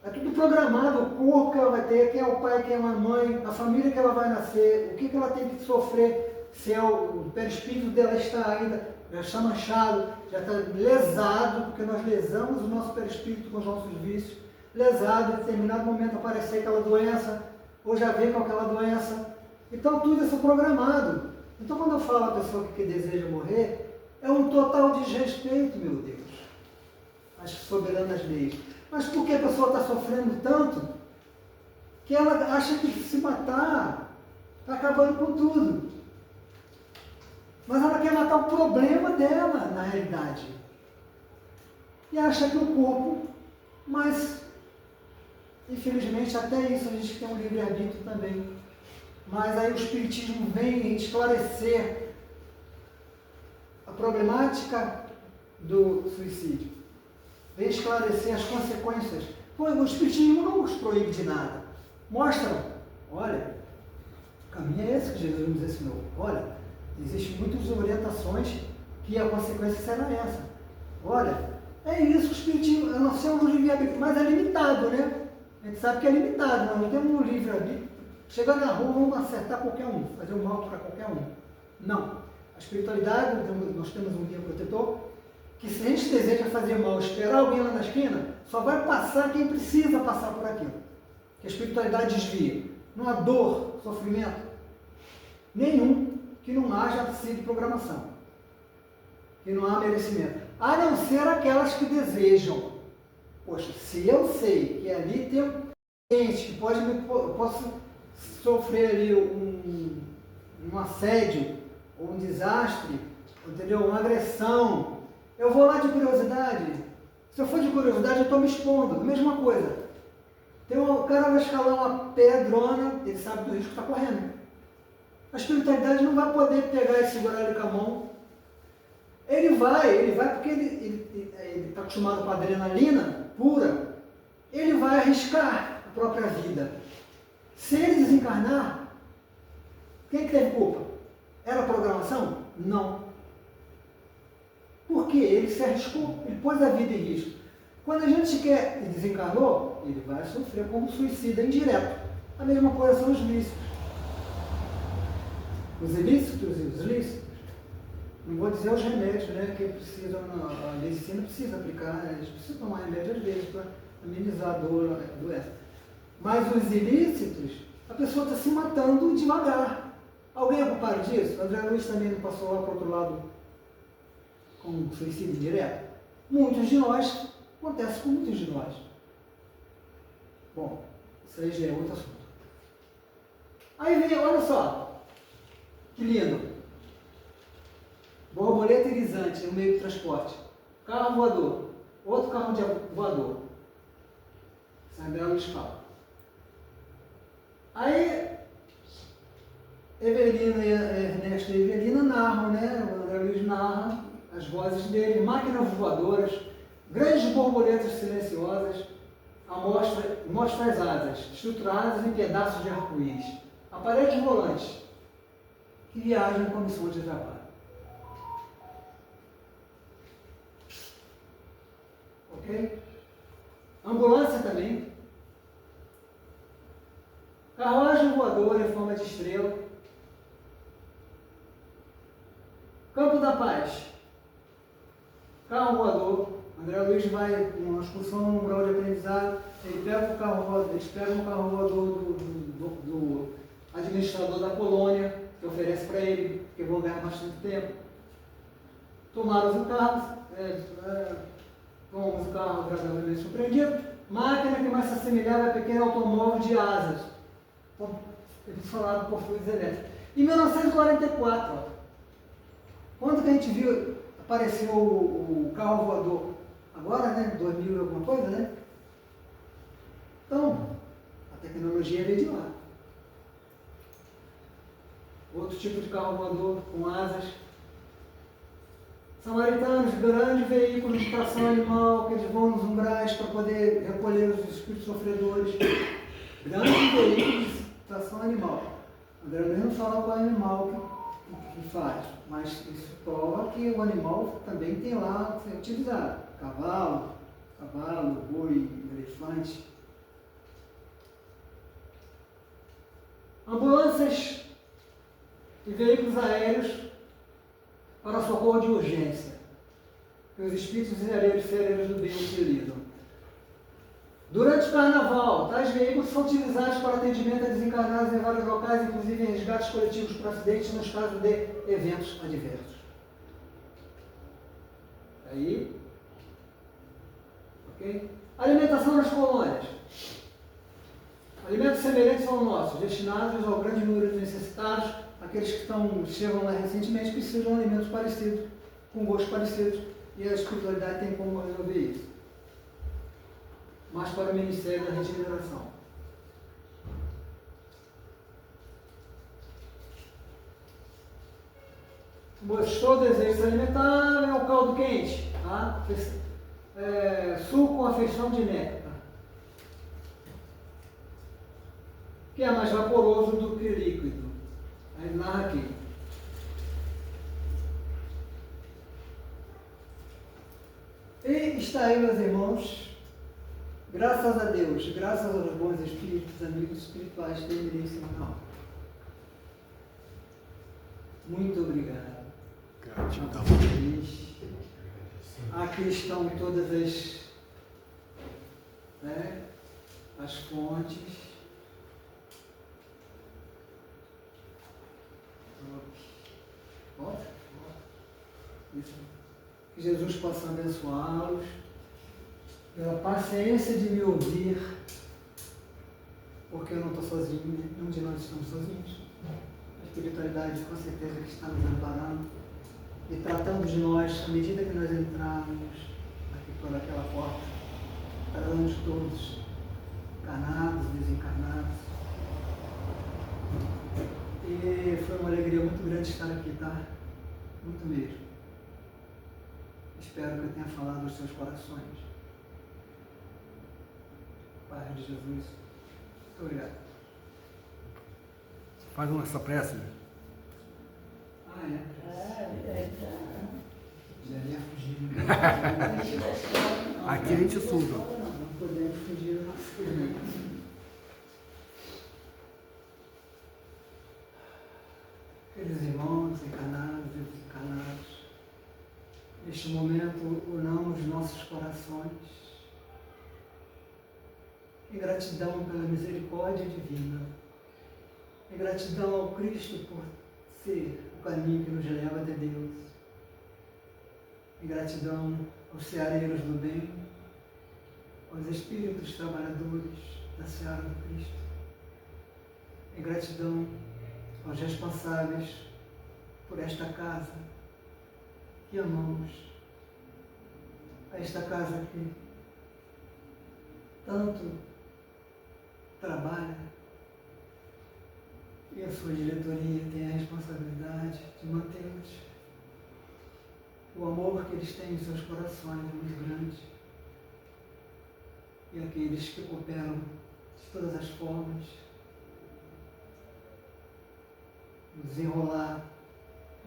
Speaker 3: É tudo programado, o corpo que ela vai ter, quem é o pai, quem é a mãe, a família que ela vai nascer, o que ela tem que sofrer, se o perispírito dela está ainda, já está manchado, já está lesado, porque nós lesamos o nosso perispírito com os nossos vícios, lesado, em determinado momento aparecer aquela doença, ou já vem com aquela doença. Então tudo isso é programado. Então quando eu falo a pessoa que deseja morrer, é um total desrespeito, meu Deus, às soberanas leis. Mas por que a pessoa está sofrendo tanto que ela acha que se matar está acabando com tudo? Mas ela quer matar o problema dela, na realidade. E acha que o corpo, mas infelizmente até isso a gente tem um livre-arbítrio também. Mas aí o Espiritismo vem esclarecer a problemática do suicídio. vem esclarecer as consequências. Pois o Espiritismo não nos proíbe de nada. Mostram, olha, o caminho é esse que Jesus nos ensinou. Olha, existem muitas orientações que a consequência será essa. Olha, é isso que o Espiritismo, eu não sei o livre-arbítrio, mas é limitado, né? A gente sabe que é limitado, nós não temos um livre-arbítrio. Chegar na rua, vamos acertar qualquer um, fazer o mal para qualquer um. Não. A espiritualidade, nós temos um guia protetor, que se a gente deseja fazer mal, esperar alguém lá na esquina, só vai passar quem precisa passar por aquilo. Que a espiritualidade desvia. Não há dor, sofrimento nenhum que não haja sido programação. Que não há merecimento. A não ser aquelas que desejam. Poxa, se eu sei que ali tem um cliente que posso sofrer ali um assédio, ou um desastre, entendeu? Uma agressão, eu vou lá de curiosidade. Se eu for de curiosidade, eu estou me expondo. A mesma coisa. O cara vai escalar uma pedrona, ele sabe do risco que está correndo. A espiritualidade não vai poder pegar e segurar ele com a mão. Ele vai porque ele está acostumado com a adrenalina pura, ele vai arriscar a própria vida. Se ele desencarnar, quem que teve culpa? Era programação? Não. Por quê? Ele se arriscou, ele pôs a vida em risco. Quando a gente quer e desencarnou, ele vai sofrer como suicida indireto. A mesma coisa são os lícitos. Os ilícitos e os lícitos, não vou dizer os remédios, né, que precisam, a medicina precisa aplicar, eles precisam tomar remédio às vezes para amenizar a dor, a doença. Mas os ilícitos, a pessoa está se matando devagar. Alguém é culpado disso? André Luiz também não passou lá para o outro lado com suicídio indireto? Muitos de nós, acontece com muitos de nós. Bom, isso aí já é outro assunto. Aí vem, olha só, que lindo. Borboleta irisante no meio do transporte. Carro voador. Outro carro voador. André Luiz fala. Aí, Evelina e Ernesto e Evelina narram, né? O André Luiz narra as vozes dele, máquinas voadoras, grandes borboletas silenciosas, mostra as asas, estruturadas em pedaços de arco-íris, aparelhos volantes, que viajam em comissões de trabalho. Ok? Ambulância também. Carruagem voadora em forma de estrela. Campo da Paz. Carro voador. André Luiz vai numa excursão num grau de aprendizado. Ele pega o carro voador, eles pegam o carro voador do administrador da colônia, que oferece para ele, que vão ganhar bastante tempo. Tomaram o carro, tomamos o carro agradavelmente surpreendido. Máquina que mais se assemelhava a pequeno automóvel de asas. Eles falaram por fluidos elétricos. Em 1944, ó, quando que a gente viu, apareceu o carro voador? Agora, né? 2000 e alguma coisa, né? Então, a tecnologia veio de lá. Outro tipo de carro voador com asas. Samaritanos, grandes veículos de tração animal, que eles vão nos umbrais para poder recolher os espíritos sofredores. Grandes veículos de tração animal. André Luiz não fala qual é o animal que faz, mas isso prova que o animal também tem lá que ser utilizado. Cavalo, boi, elefante. Ambulâncias e veículos aéreos para socorro de urgência, que os espíritos e celeiros do bem utilizam. Durante o carnaval, tais veículos são utilizados para atendimento a desencarnados em vários locais, inclusive em resgates coletivos por acidentes nos casos de eventos adversos. Aí, ok? Alimentação nas colônias. Alimentos semelhantes ao nosso, destinados ao grande número de necessitados, aqueles que chegam lá recentemente precisam de alimentos parecidos, com gostos parecidos, e a espiritualidade tem como resolver isso. Mas para o Ministério da Regeneração. Mostrou o desejo de se alimentar, é o caldo quente. Tá? suco com afeição de néctar, que é mais vaporoso do que líquido. Aí narra aqui. E está aí, meus irmãos, graças a Deus, graças aos bons espíritos, amigos espirituais que terminei esse canal. Muito obrigado.
Speaker 6: Gratidão.
Speaker 3: Aqui estão todas as fontes. Isso. Que Jesus possa abençoá-los pela paciência de me ouvir, porque eu não estou sozinho, nenhum de nós estamos sozinhos. A espiritualidade com certeza que está nos amparando e tratando de nós à medida que nós entrarmos aqui por aquela porta, tratando de todos, encarnados, desencarnados. E foi uma alegria muito grande estar aqui, tá? Muito mesmo. Espero que eu tenha falado aos seus corações. Pai de Jesus, muito obrigado.
Speaker 6: Faz essa prece.
Speaker 3: Ah, é?
Speaker 1: Já ia fugir.
Speaker 6: Aqui a gente suga.
Speaker 3: Não podemos fugir do nosso caminho. Queridos irmãos, encarnados e desencarnados, neste momento unamos nossos corações em gratidão pela misericórdia divina, em gratidão ao Cristo por ser o caminho que nos leva até Deus, em gratidão aos ceareiros do bem, aos espíritos trabalhadores da seara do Cristo, em gratidão aos responsáveis por esta casa que amamos, a esta casa que tanto trabalha e a sua diretoria tem a responsabilidade de mantê-los. O amor que eles têm em seus corações é muito grande. E aqueles que cooperam de todas as formas no desenrolar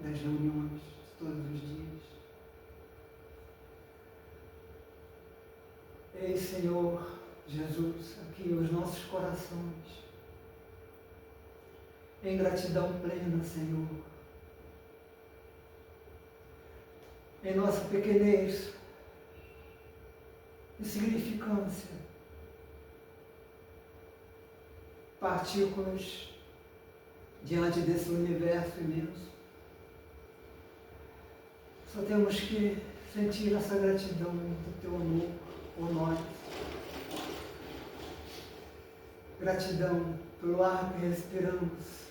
Speaker 3: das reuniões de todos os dias. Ei, Senhor Jesus, aqui os nossos corações, em gratidão plena, Senhor, em nossa pequenez, insignificância, partículas diante desse universo imenso. Só temos que sentir essa gratidão do Teu amor por nós. Gratidão pelo ar que respiramos,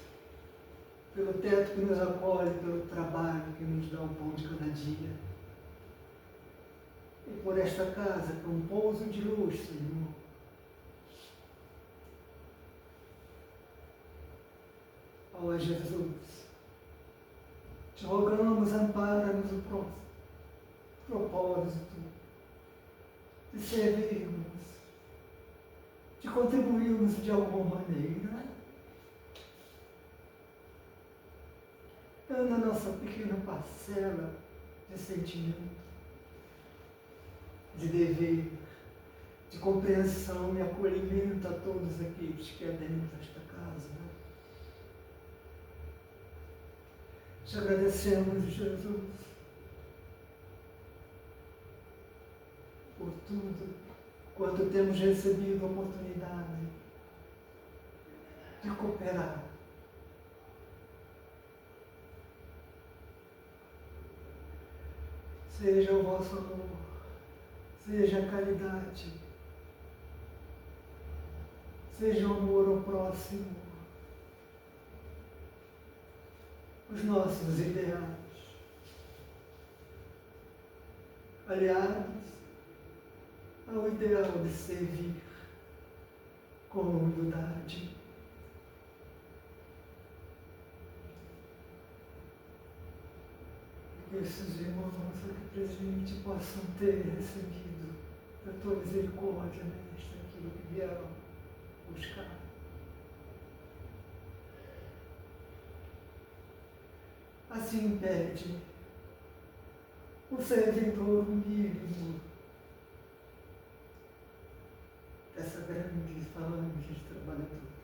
Speaker 3: pelo teto que nos acolhe, pelo trabalho que nos dá o pão de cada dia. E por esta casa, que é um pouso de luz, Senhor. Ó Jesus, te rogamos, ampara-nos o propósito de servirmos, de contribuirmos de alguma maneira, dando a nossa pequena parcela de sentimento, de dever, de compreensão e acolhimento a todos aqueles que adentram esta casa. Te agradecemos, Jesus, por tudo quanto temos recebido a oportunidade de cooperar. Seja o vosso amor, seja a caridade, seja o amor ao próximo, os nossos ideais, aliados ao ideal de servir com humildade. Que esses irmãos aqui presentes possam ter recebido da tua misericórdia, Mestre, aquilo que vieram buscar. Assim pede o servidor mínimo dessa grande falange de trabalhadores.